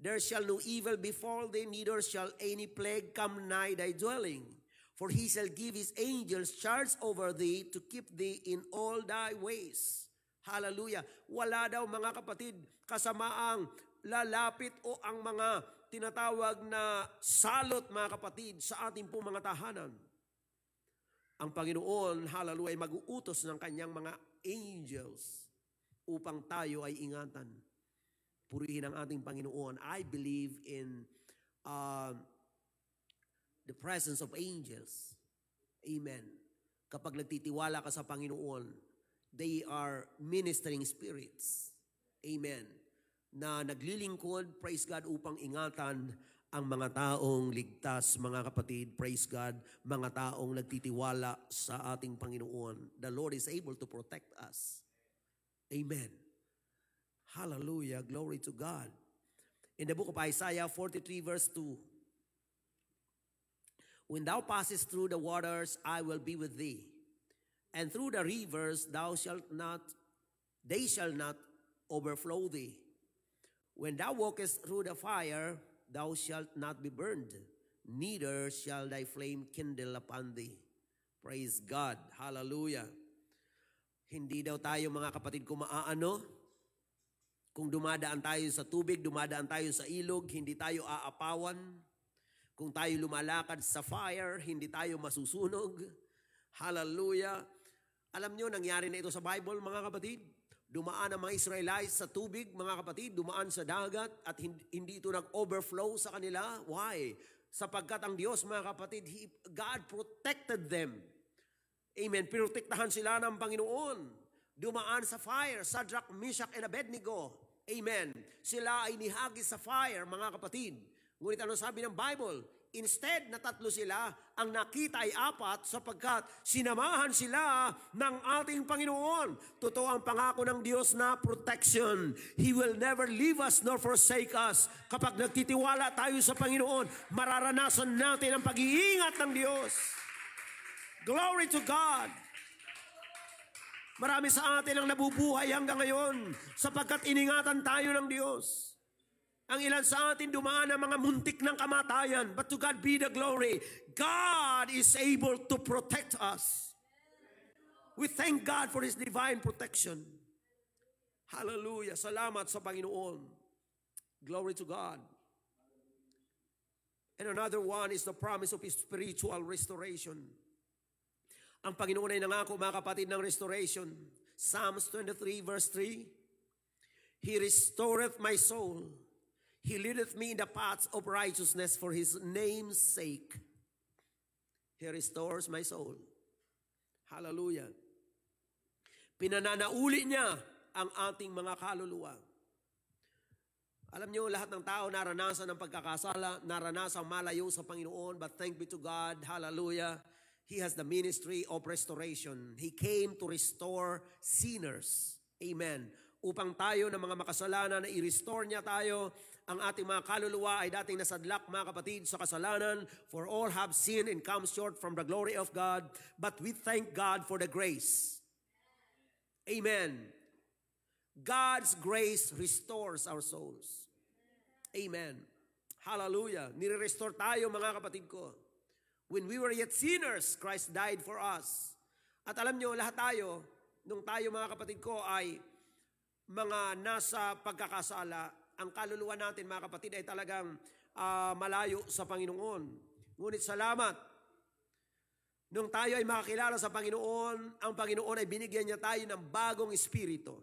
there shall no evil befall thee, neither shall any plague come nigh thy dwelling. For He shall give His angels charge over thee to keep thee in all thy ways. Hallelujah. Wala daw, mga kapatid, kasamaang lalapit o ang mga tinatawag na salot, mga kapatid, sa ating pong mga tahanan. Ang Panginoon, hallelujah, ay mag-uutos ng kanyang mga angels upang tayo ay ingatan. Purihin ang ating Panginoon. I believe in the presence of angels. Amen. Kapag nagtitiwala ka sa Panginoon, they are ministering spirits. Amen. Na naglilingkod, praise God, upang ingatan ang mga taong ligtas, mga kapatid, praise God, mga taong nagtitiwala sa ating Panginoon. The Lord is able to protect us. Amen. Hallelujah. Glory to God. In the book of Isaiah 43 verse 2, when thou passest through the waters, I will be with thee. And through the rivers, they shall not overflow thee. When thou walkest through the fire, thou shalt not be burned, neither shall thy flame kindle upon thee. Praise God. Hallelujah. Hindi daw tayo, mga kapatid, kumaano. Kung dumadaan tayo sa tubig, dumadaan tayo sa ilog, hindi tayo aapawan. Kung tayo lumalakad sa fire, hindi tayo masusunog. Hallelujah. Alam nyo, nangyari na ito sa Bible, mga kapatid. Dumaan ang mga Israelites sa tubig, mga kapatid. Dumaan sa dagat at hindi ito nag-overflow sa kanila. Why? Sapagkat ang Diyos, mga kapatid, God protected them. Amen. Protektahan sila ng Panginoon. Dumaan sa fire, Shadrach, Meshach, and Abednego. Amen. Sila ay nihagis sa fire, mga kapatid. Ngunit ano sabi ng Bible? Instead na 3 sila, ang nakita ay 4 sapagkat sinamahan sila ng ating Panginoon. Totoo ang pangako ng Diyos na protection. He will never leave us nor forsake us. Kapag nagtitiwala tayo sa Panginoon, mararanasan natin ang pag-iingat ng Diyos. Glory to God! Marami sa atin ang nabubuhay hanggang ngayon sapagkat iningatan tayo ng Diyos. Ang ilan sa atin dumaan ng mga muntik ng kamatayan. But to God be the glory. God is able to protect us. We thank God for His divine protection. Hallelujah. Salamat sa Panginoon. Glory to God. And another one is the promise of His spiritual restoration. Ang Panginoon ay nangako, mga kapatid, ng restoration. Psalms 23 verse 3. He restoreth my soul. He leadeth me in the paths of righteousness for His name's sake. He restores my soul. Hallelujah. Pinananauli niya ang ating mga kaluluwa. Alam niyo, lahat ng tao naranasan ng pagkakasala, naranasan malayo sa Panginoon, but thank be to God, hallelujah, He has the ministry of restoration. He came to restore sinners. Amen. Upang tayo na mga makasalanan na i-restore niya tayo. Ang ating mga kaluluwa ay dating nasadlak, mga kapatid, sa kasalanan. For all have sinned and come short from the glory of God. But we thank God for the grace. Amen. God's grace restores our souls. Amen. Hallelujah. Nire-restore tayo, mga kapatid ko. When we were yet sinners, Christ died for us. At alam nyo, lahat tayo, nung tayo, mga kapatid ko, ay mga nasa pagkakasala, ang kaluluwa natin, mga kapatid, ay talagang malayo sa Panginoon. Ngunit salamat, nung tayo ay makakilala sa Panginoon, ang Panginoon ay binigyan niya tayo ng bagong espiritu.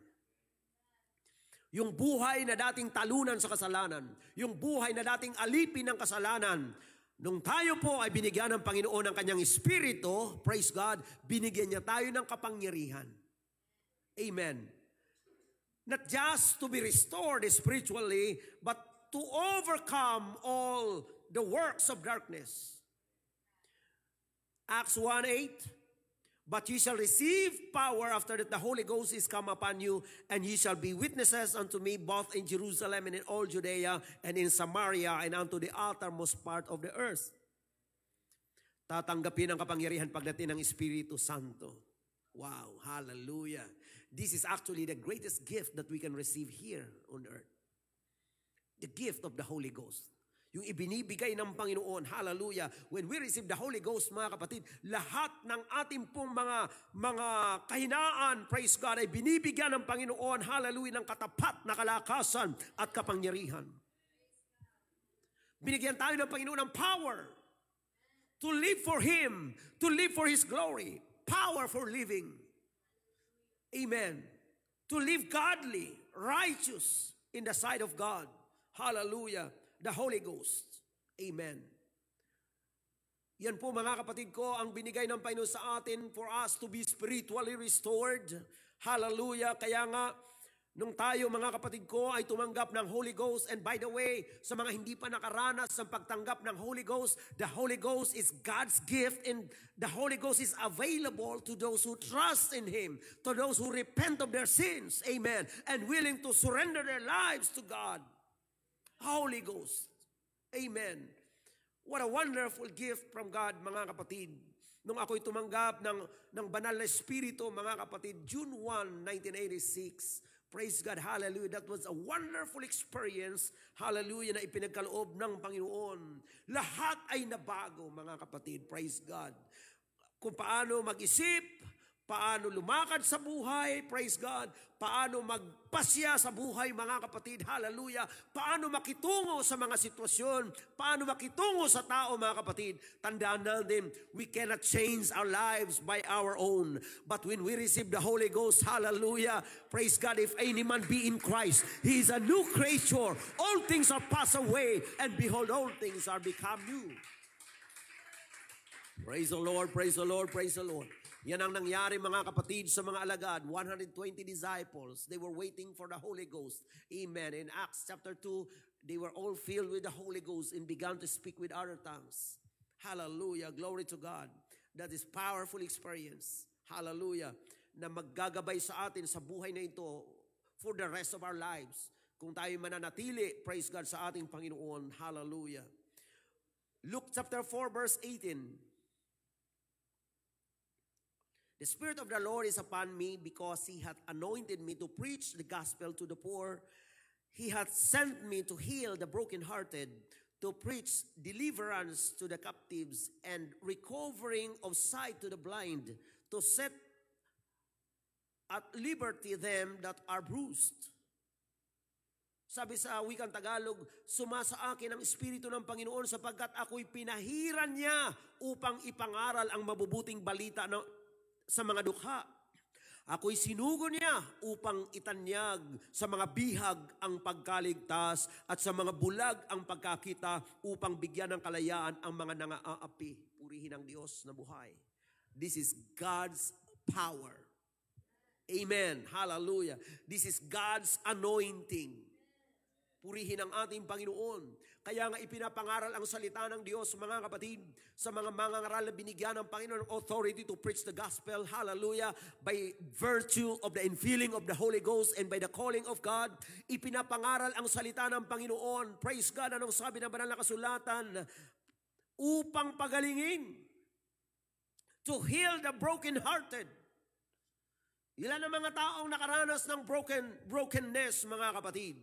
Yung buhay na dating talunan sa kasalanan, yung buhay na dating alipin ng kasalanan, nung tayo po ay binigyan ng Panginoon ng kanyang espiritu, praise God, binigyan niya tayo ng kapangyarihan. Amen. Not just to be restored spiritually, but to overcome all the works of darkness. Acts 1:8, but ye shall receive power after that the Holy Ghost is come upon you, and ye shall be witnesses unto me both in Jerusalem and in all Judea and in Samaria and unto the uttermost part of the earth. Tatanggapin ang kapangyarihan pagdating ng Espiritu Santo. Wow, hallelujah. This is actually the greatest gift that we can receive here on earth. The gift of the Holy Ghost. Yung ibinibigay ng Panginoon, hallelujah. When we receive the Holy Ghost, mga kapatid, lahat ng ating pong mga kahinaan, praise God, ay binibigyan ng Panginoon, hallelujah, ng katapat na kalakasan at kapangyarihan. Binigyan tayo ng Panginoon ng power to live for Him, to live for His glory. Power for living. Amen. To live godly, righteous in the sight of God. Hallelujah. The Holy Ghost. Amen. Yan po, mga kapatid ko, ang binigay ng Panginoon sa atin for us to be spiritually restored. Hallelujah. Kaya nga, nung tayo, mga kapatid ko, ay tumanggap ng Holy Ghost, and by the way, sa mga hindi pa nakaranas ng pagtanggap ng Holy Ghost, the Holy Ghost is God's gift, and the Holy Ghost is available to those who trust in Him, to those who repent of their sins, amen, and willing to surrender their lives to God. Holy Ghost, amen. What a wonderful gift from God, mga kapatid. Nung ako'y tumanggap ng banal na Espiritu, mga kapatid, June 1, 1986, praise God, hallelujah. That was a wonderful experience, hallelujah, na ipinagkaloob ng Panginoon. Lahat ay nabago, mga kapatid, praise God. Kung paano mag-isip, paano lumakad sa buhay, praise God, paano magpasya sa buhay, mga kapatid, hallelujah, paano makitungo sa mga sitwasyon, paano makitungo sa tao, mga kapatid. Tandaan natin, we cannot change our lives by our own. But when we receive the Holy Ghost, hallelujah, praise God, if any man be in Christ, he is a new creature. All things are passed away, and behold, all things are become new. Praise the Lord, praise the Lord, praise the Lord. Yan ang nangyari mga kapatid sa mga alagad. 120 disciples, they were waiting for the Holy Ghost. Amen. In Acts chapter 2, they were all filled with the Holy Ghost and began to speak with other tongues. Hallelujah. Glory to God. That is powerful experience. Hallelujah. Na maggagabay sa atin sa buhay na ito for the rest of our lives. Kung tayo mananatili, praise God, sa ating Panginoon. Hallelujah. Luke chapter 4 verse 18. The Spirit of the Lord is upon me because He hath anointed me to preach the gospel to the poor. He hath sent me to heal the brokenhearted, to preach deliverance to the captives, and recovering of sight to the blind, to set at liberty them that are bruised. Sabi sa wikang Tagalog, sumasa akin ang Espiritu ng Panginoon sapagkat ako'y pinahiran niya upang ipangaral ang mabubuting balita sa mga dukha. Ako'y sinugo niya upang itanyag sa mga bihag ang pagkaligtas at sa mga bulag ang pagkakita upang bigyan ng kalayaan ang mga nangaapi. Purihin ang Diyos na buhay. This is God's power. Amen. Hallelujah. This is God's anointing. Purihin ang ating Panginoon. Kaya nga ipinapangaral ang salita ng Diyos, mga kapatid, sa mga mangangaral na binigyan ng Panginoon authority to preach the gospel, hallelujah, by virtue of the infilling of the Holy Ghost and by the calling of God, ipinapangaral ang salita ng Panginoon. Praise God, anong sabi ng banal na kasulatan? Upang pagalingin, to heal the brokenhearted. Ilan ang mga taong nakaranas ng brokenness, mga kapatid?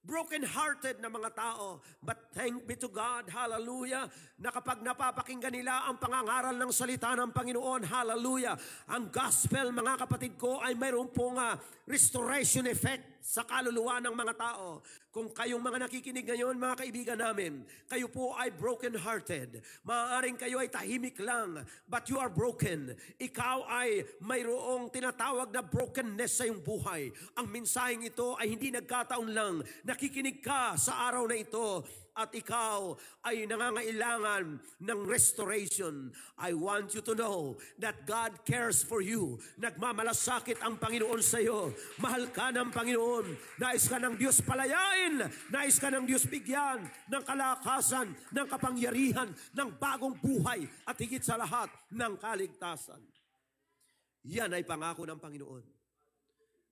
Broken-hearted na mga tao. But thank be to God, hallelujah, na kapag napapakinggan nila ang pangangaral ng salita ng Panginoon, hallelujah, ang gospel, mga kapatid ko, ay mayroon pong restoration effect sa kaluluwa ng mga tao. Kung kayong mga nakikinig ngayon, mga kaibigan namin, kayo po ay broken-hearted. Maaaring kayo ay tahimik lang, but you are broken. Ikaw ay mayroong tinatawag na brokenness sa iyong buhay. Ang mensaheng ito ay hindi nagkataon lang. Nakikinig ka sa araw na ito at ikaw ay nangangailangan ng restoration. I want you to know that God cares for you. Nagmamalasakit ang Panginoon sa iyo. Mahal ka ng Panginoon. Nais ka ng Diyos palayain. Nais ka ng Diyos bigyan ng kalakasan, ng kapangyarihan, ng bagong buhay at higit sa lahat ng kaligtasan. Yan ay pangako ng Panginoon.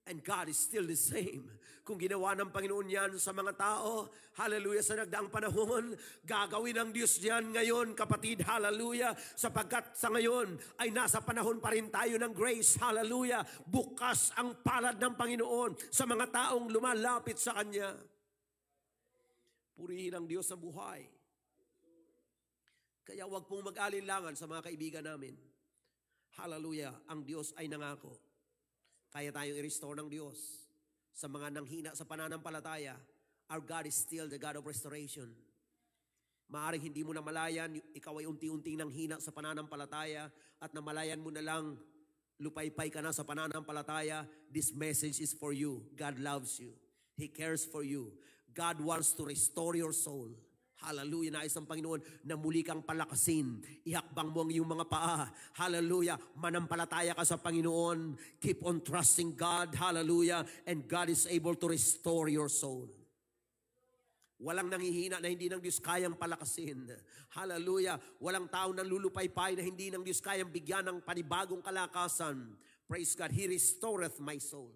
And God is still the same. Kung ginawa ng Panginoon yan sa mga tao, hallelujah, sa nagdaang panahon, gagawin ng Diyos yan ngayon, kapatid, hallelujah, sapagkat sa ngayon ay nasa panahon pa rin tayo ng grace, hallelujah. Bukas ang palad ng Panginoon sa mga taong lumalapit sa Kanya. Purihin ang Diyos sa buhay. Kaya wag pong mag-alinlangan sa mga kaibigan namin. Hallelujah, ang Diyos ay nangako. Kaya tayong i-restore ng Diyos. Sa mga nanghina sa pananampalataya, our God is still the God of restoration. Maaring hindi mo na malayan, ikaw ay unti-unting nanghina sa pananampalataya at namalayan mo na lang, lupaypay ka na sa pananampalataya. This message is for you. God loves you. He cares for you. God wants to restore your soul. Hallelujah, nais ng Panginoon na muli kang palakasin. Ihakbang mo ang iyong mga paa. Hallelujah, manampalataya ka sa Panginoon. Keep on trusting God. Hallelujah, and God is able to restore your soul. Walang nanghihina na hindi ng Diyos kayang palakasin. Hallelujah, walang tao nang lulupaypay na hindi ng Diyos kayang bigyan ng panibagong kalakasan. Praise God, He restoreth my soul.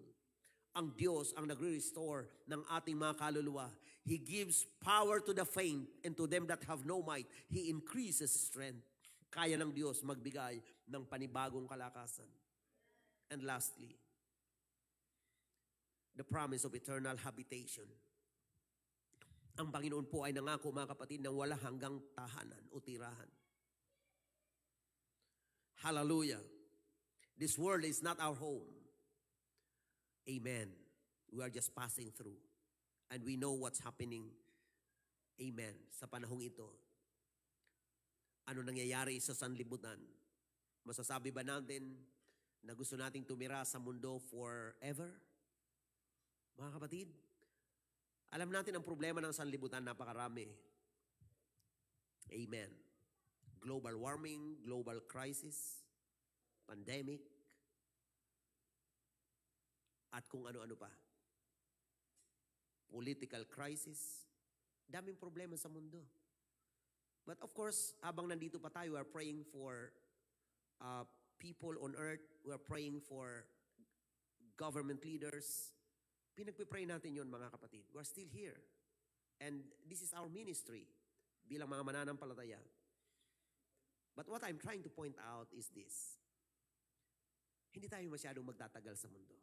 Ang Diyos ang nagre-restore ng ating mga kaluluwa. He gives power to the faint, and to them that have no might, He increases strength. Kaya ng Diyos magbigay ng panibagong kalakasan. And lastly, the promise of eternal habitation. Ang Panginoon po ay nangako, mga kapatid, ng wala hanggang tahanan o tirahan. Hallelujah. This world is not our home. Amen. We are just passing through. And we know what's happening. Amen. Sa panahong ito. Ano nangyayari sa sanlibutan? Masasabi ba natin na gusto nating tumira sa mundo forever? Mga kapatid, alam natin ang problema ng sanlibutan, napakarami. Amen. Global warming, global crisis. pandemic, at kung ano-ano pa. Political crisis, daming problema sa mundo. But of course, habang nandito pa tayo, we are praying for people on earth. We are praying for government leaders. Pinagpipray natin yon mga kapatid. We are still here. And this is our ministry bilang mga mananampalataya. But what I'm trying to point out is this. Hindi tayo masyadong magtatagal sa mundo.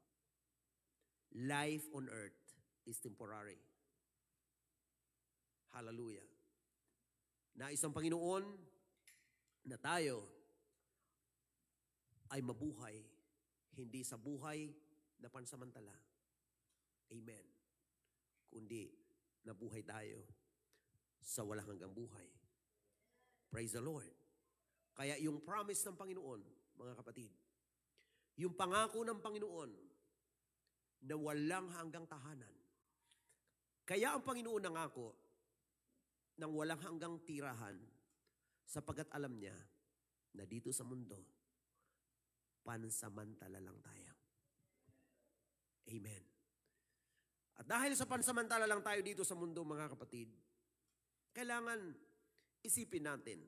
Life on earth is temporary. Hallelujah. Nais ng Panginoon na tayo ay mabuhay, hindi sa buhay na pansamantala. Amen. Kundi nabuhay tayo sa walang hanggang buhay. Praise the Lord. Kaya yung promise ng Panginoon, mga kapatid, yung pangako ng Panginoon na walang hanggang tahanan. Kaya ang Panginoon nangako ng walang hanggang tirahan sapagkat alam niya na dito sa mundo, pansamantala lang tayo. Amen. At dahil sa pansamantala lang tayo dito sa mundo, mga kapatid, kailangan isipin natin,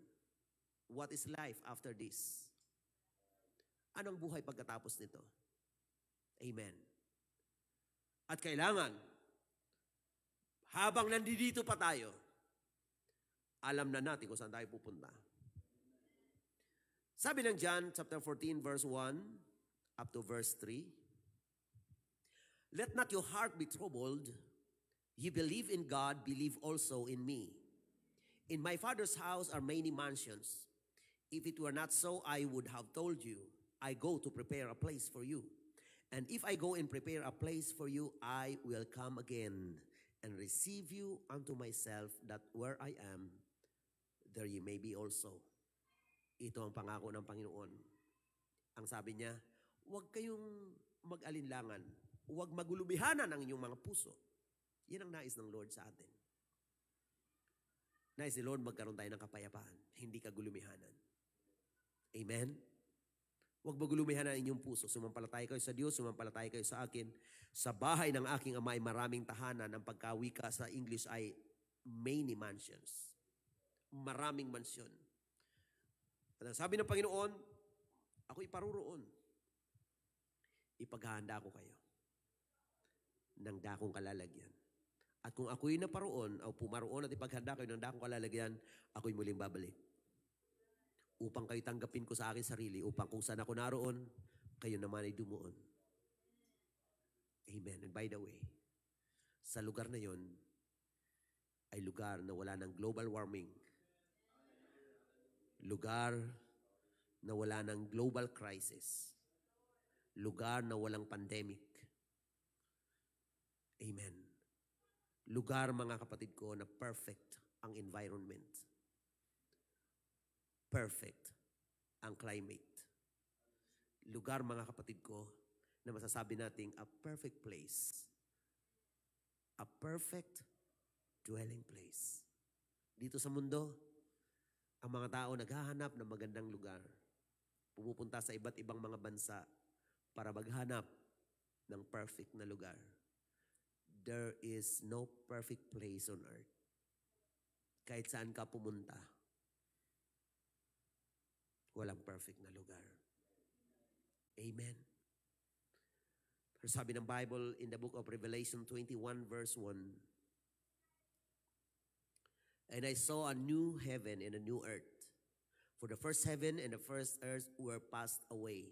what is life after this? Anong buhay pagkatapos nito? Amen. At kailangan, habang nandito pa tayo, alam na natin kung saan tayo pupunta. Sabi ng John chapter 14 verse 1 up to verse 3, let not your heart be troubled. You believe in God, believe also in me. In my Father's house are many mansions. If it were not so, I would have told you, I go to prepare a place for you. And if I go and prepare a place for you, I will come again and receive you unto myself, that where I am, there you may be also. Ito ang pangako ng Panginoon. Ang sabi niya, huwag kayong mag-alinlangan. Huwag magulubihanan ang inyong mga puso. Yan ang nais ng Lord sa atin. Nais ni Lord magkaroon tayo ng kapayapaan, hindi kagulumihanan. Amen? Huwag magulumihanan ang inyong puso. Sumampalataya kayo sa Diyos, sumampalataya kayo sa akin. Sa bahay ng aking Ama ay maraming tahanan. Ang pagkawika sa English ay many mansions. Maraming mansyon. At ang sabi ng Panginoon, ako iparuroon. Ipaghahanda ko kayo ng dakong kalalagyan. At kung ako'y naparoon o pumaroon at ipaghanda kayo ng dakong kalalagyan, ako'y muling babalik. Upang kayo tanggapin ko sa akin sarili, upang kung saan ako naroon, kayo naman ay dumuon. Amen. And by the way, sa lugar na yon ay lugar na wala ng global warming. Lugar na wala ng global crisis. Lugar na walang pandemic. Amen. Lugar, mga kapatid ko, na perfect ang environment. Perfect ang climate. Lugar, mga kapatid ko, na masasabi nating a perfect place. A perfect dwelling place. Dito sa mundo, ang mga tao naghahanap ng magandang lugar. Pumupunta sa iba't ibang mga bansa para maghanap ng perfect na lugar. There is no perfect place on earth. Kahit saan ka pumunta, walang perfect na lugar. Amen. Pero sabi ng Bible in the book of Revelation 21 verse 1, and I saw a new heaven and a new earth. For the first heaven and the first earth were passed away,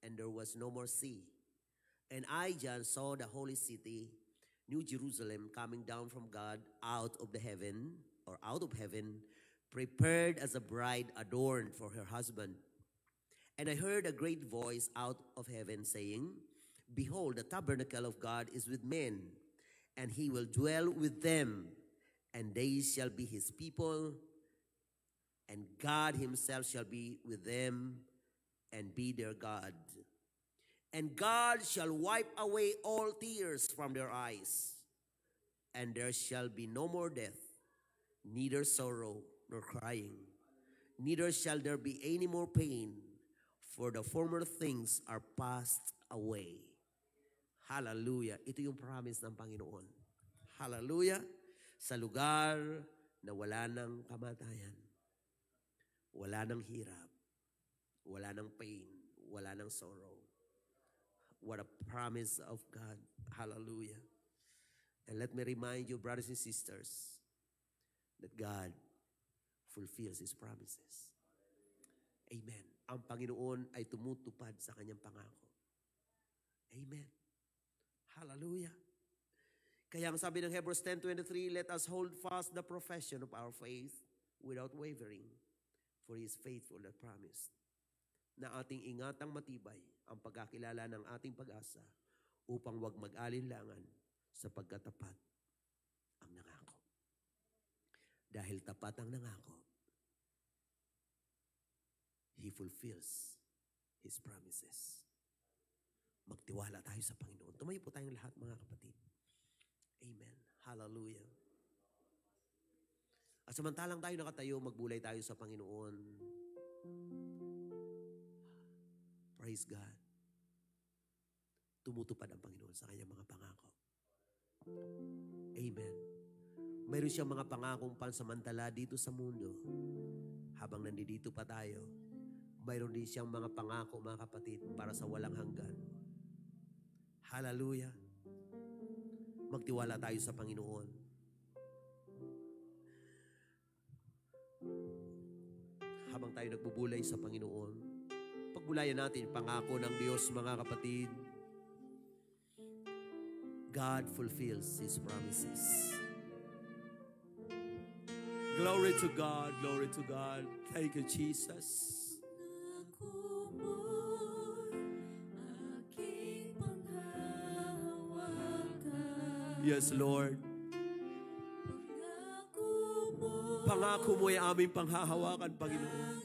and there was no more sea. And I, John, saw the holy city, New Jerusalem, coming down from God out of heaven, prepared as a bride adorned for her husband. And I heard a great voice out of heaven saying, behold, the tabernacle of God is with men, and he will dwell with them, and they shall be his people, and God himself shall be with them, and be their God. And God shall wipe away all tears from their eyes, and there shall be no more death, neither sorrow nor crying, neither shall there be any more pain, For the former things are passed away. Hallelujah. Ito yung promise ng Panginoon. Hallelujah. Sa lugar na wala ng kamatayan, wala ng hirap, wala ng pain, wala ng sorrow. What a promise of God. Hallelujah. And let me remind you, brothers and sisters, that God fulfills His promises. Amen. Ang Panginoon ay tumutupad sa kanyang pangako. Amen. Hallelujah. Kaya ang sabi ng Hebrews 10:23, let us hold fast the profession of our faith without wavering, for He is faithful that promised. Na ating ingatang matibay ang pagkakilala ng ating pag-asa upang wag mag-alinlangan sa pagkatapat ang nangako. Dahil tapat ang nangako, He fulfills His promises. Magtiwala tayo sa Panginoon. Tumayo po tayong lahat, mga kapatid. Amen. Hallelujah. At samantalang tayo nakatayo, magbulay tayo sa Panginoon. Praise God. Tumutupad ang Panginoon sa kanyang mga pangako. Amen. Mayroon siyang mga pangakong pansamantala dito sa mundo. Habang nandito pa tayo, mayroon din siyang mga pangako, mga kapatid, para sa walang hanggan. Hallelujah. Magtiwala tayo sa Panginoon. Habang tayo nagbubulay sa Panginoon, pagbulayan natin pangako ng Diyos, mga kapatid. God fulfills His promises. Glory to God, glory to God. Thank you, Jesus. Yes, Lord. Pangako mo ay aming panghahawakan, Panginoon.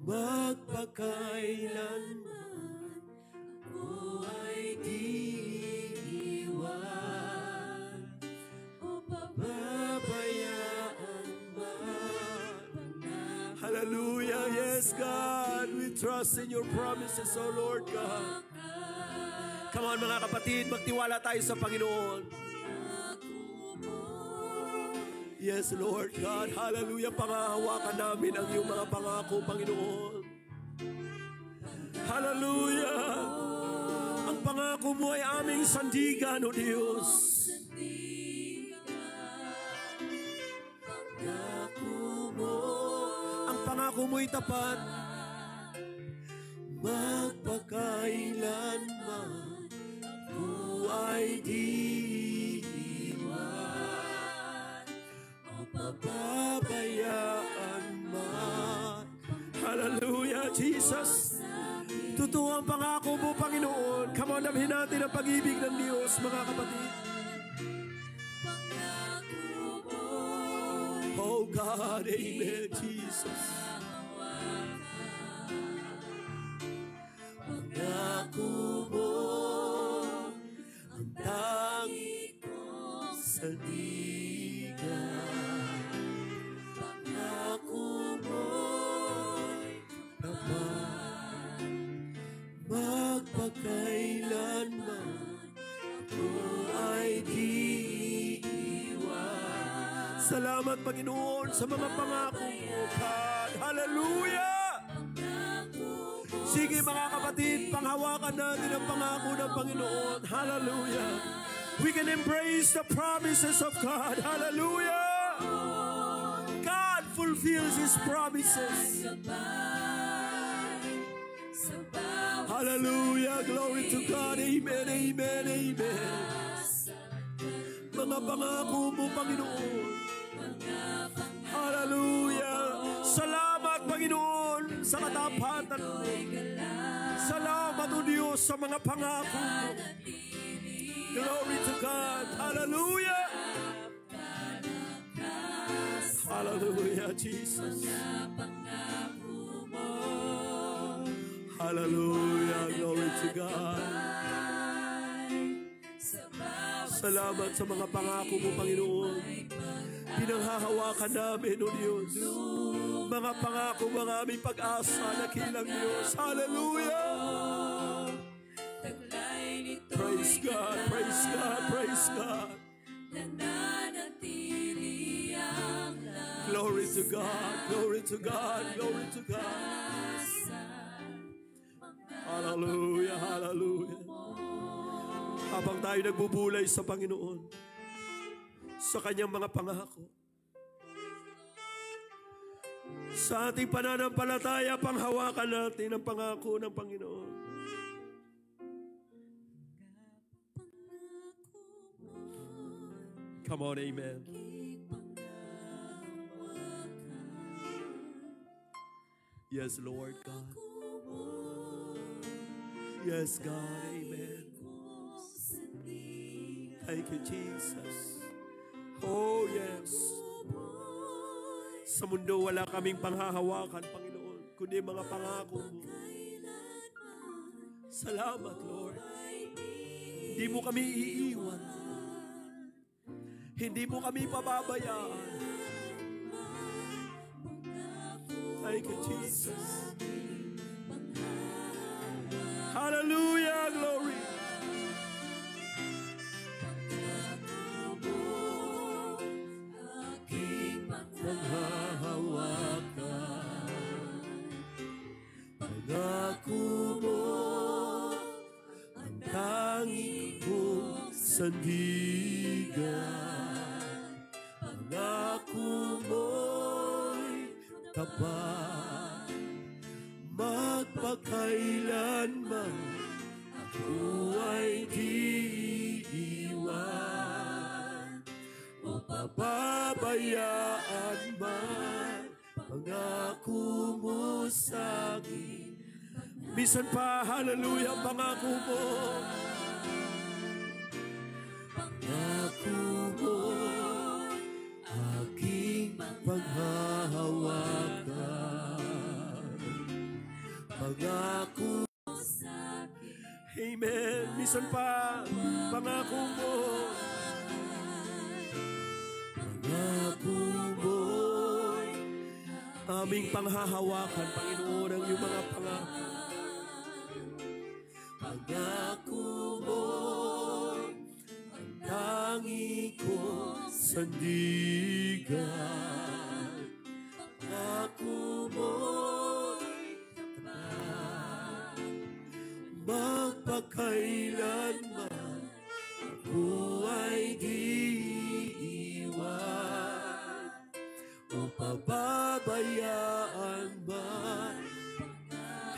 Magpakailanman ako ay di iwan o pababayaan man. Hallelujah. Yes, God. We trust in your promises, O Lord God. Come on, mga kapatid, magtiwala tayo sa Panginoon. Yes, Lord God. Hallelujah. Pangahawakan namin ang iyong mga pangako, Panginoon. Hallelujah. Ang pangako mo ay aming sandigan, O Diyos. Ang pangako mo'y tapat. Magpakailanman ako ay di pababayaan man. Hallelujah, Jesus. Totoo ang pangako mo, Panginoon. Come on, damhin natin ang pag-ibig ng Diyos, mga kapatid. Oh God, amen, Jesus. Pangako mo ang tangi kong sandigan. Magpakailanman ako ay di iwan. Salamat, Panginoon, sa mga pangako mo, God. Hallelujah! Sige, mga kapatid, panghawakan natin ang pangako ng Panginoon. Hallelujah! We can embrace the promises of God. Hallelujah! God fulfills His promises. Hallelujah. Glory to God. Amen, amen, amen. Mga pangako mo, Panginoon. Hallelujah. Salamat, Panginoon, sa katapatan mo. Salamat, O Diyos, sa mga pangako mo. Glory to God. Hallelujah. Hallelujah, Jesus. Hallelujah. Glory to God. Salamat sa mga pangako mo, Panginoon. Pinanghahawakan namin, O Diyos. Mga pangako, mga aming pag-asa na kilang Diyos. Hallelujah! Praise God, praise God, praise God. Glory to God, glory to God, glory to God. Hallelujah, hallelujah. Habang tayo nagbubulay sa Panginoon, sa Kanyang mga pangako, sa ating pananampalataya, panghawakan natin ang pangako ng Panginoon. Come on, amen. Yes, Lord God. Yes, God, amen. Thank you, Jesus. Oh, yes. Sa mundo, wala kaming panghahawakan, Panginoon, kundi mga pangako mo. Salamat, Lord. Hindi mo kami iiwan. Hindi mo kami pababayaan. Thank you, Jesus. Hallelujah, glory. Pangako mo, ang tanging kong sandigan. Pangako mo'y tapat, magpakailanman ako ay di iiwan o pababayaan man. Pangako mo sa'kin. Minsan pa, hallelujah, pangako mo. Pangako mo, aking paghahawakan. Pangako mo sa'kin. Amen. Minsan pa, pangako mo. Pangako mo, aming panghahawakan, Panginoon, ang iyong mga pangako. Pangako mo, ang tangi kong sandigan. Pangako mo, magpakailanman ako ay di iiwan o pababayaan man.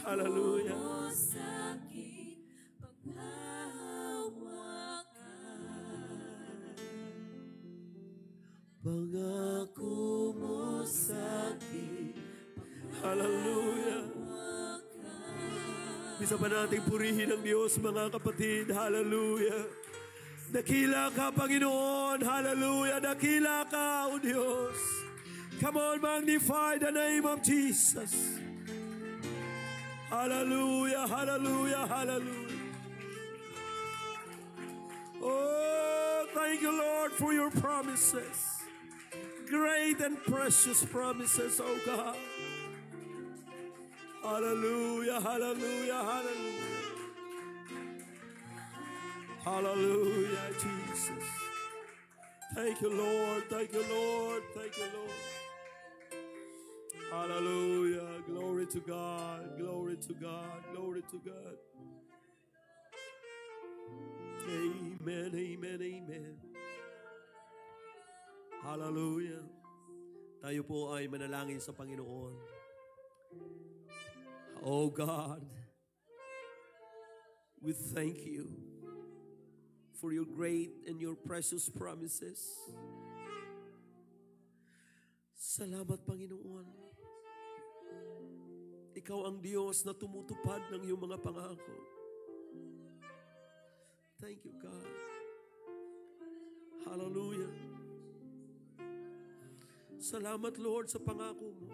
Hallelujah. Pangako mo sa'kin. Hallelujah. Bisa pa nating purihin ang Diyos, mga kapatid. Hallelujah. Dakila ka, Panginoon. Hallelujah. Dakila ka, O Diyos. Come on, magnify the name of Jesus. Hallelujah, hallelujah, hallelujah. Oh, thank you, Lord, for your promises. Great and precious promises, oh God. Hallelujah, hallelujah, hallelujah. Hallelujah, Jesus. Thank you, Lord. Thank you, Lord. Thank you, Lord. Hallelujah. Glory to God. Glory to God. Glory to God. Amen, amen, amen. Hallelujah. Tayo po ay manalangin sa Panginoon. Oh God, we thank you for your great and your precious promises. Salamat, Panginoon. Ikaw ang Diyos na tumutupad ng iyong mga pangako. Thank you, God. Hallelujah. Salamat, Lord, sa pangako mo.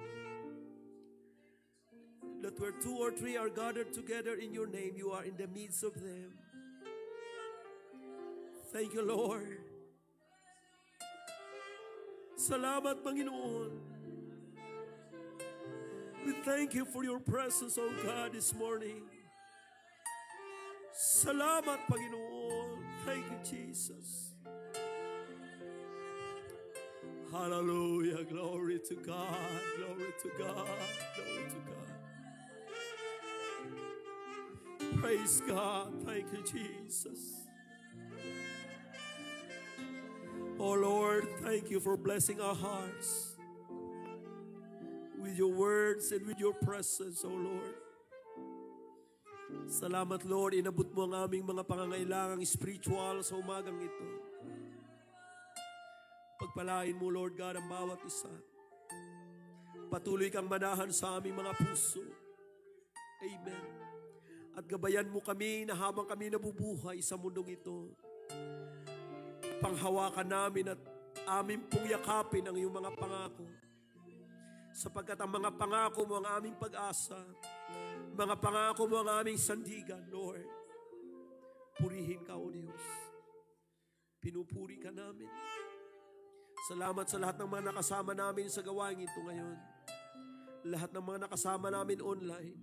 That where 2 or 3 are gathered together in your name, you are in the midst of them. Thank you, Lord. Salamat, Panginoon. We thank you for your presence, oh God, this morning. Salamat, Panginoon. Thank you, Jesus. Hallelujah. Glory to God. Glory to God. Glory to God. Praise God. Thank you, Jesus. Oh Lord, thank you for blessing our hearts with your words and with your presence, oh Lord. Salamat, Lord, inabot mo ang aming mga pangangailangang spiritual sa umagang ito. Pagpalain mo, Lord God, ang bawat isa. Patuloy kang manahan sa aming mga puso. Amen. At gabayan mo kami na habang kami nabubuhay sa mundong ito, panghawakan namin at amin pong yakapin ang iyong mga pangako. Sapagkat ang mga pangako mo ang aming pag-asa, mga pangako mo ang aming sandigan, Lord. Purihin ka, O Diyos. Pinupuri ka namin. Salamat sa lahat ng mga nakasama namin sa gawain ito ngayon. Lahat ng mga nakasama namin online,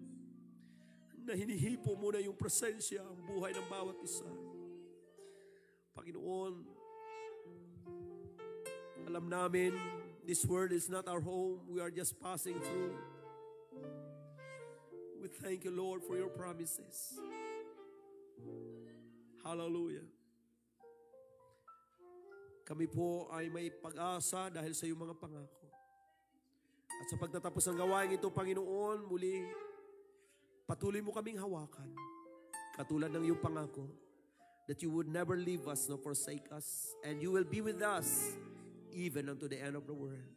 na hinihipo mo na yung presensya, ang buhay ng bawat isa. Panginoon, alam namin, this world is not our home. We are just passing through. We thank you, Lord, for your promises. Hallelujah. Kami po ay may pag-asa dahil sa iyong mga pangako. At sa pagtatapos ng gawain ito, Panginoon, muli, patuloy mo kaming hawakan. Katulad ng iyong pangako, that you would never leave us nor forsake us, and you will be with us even unto the end of the world.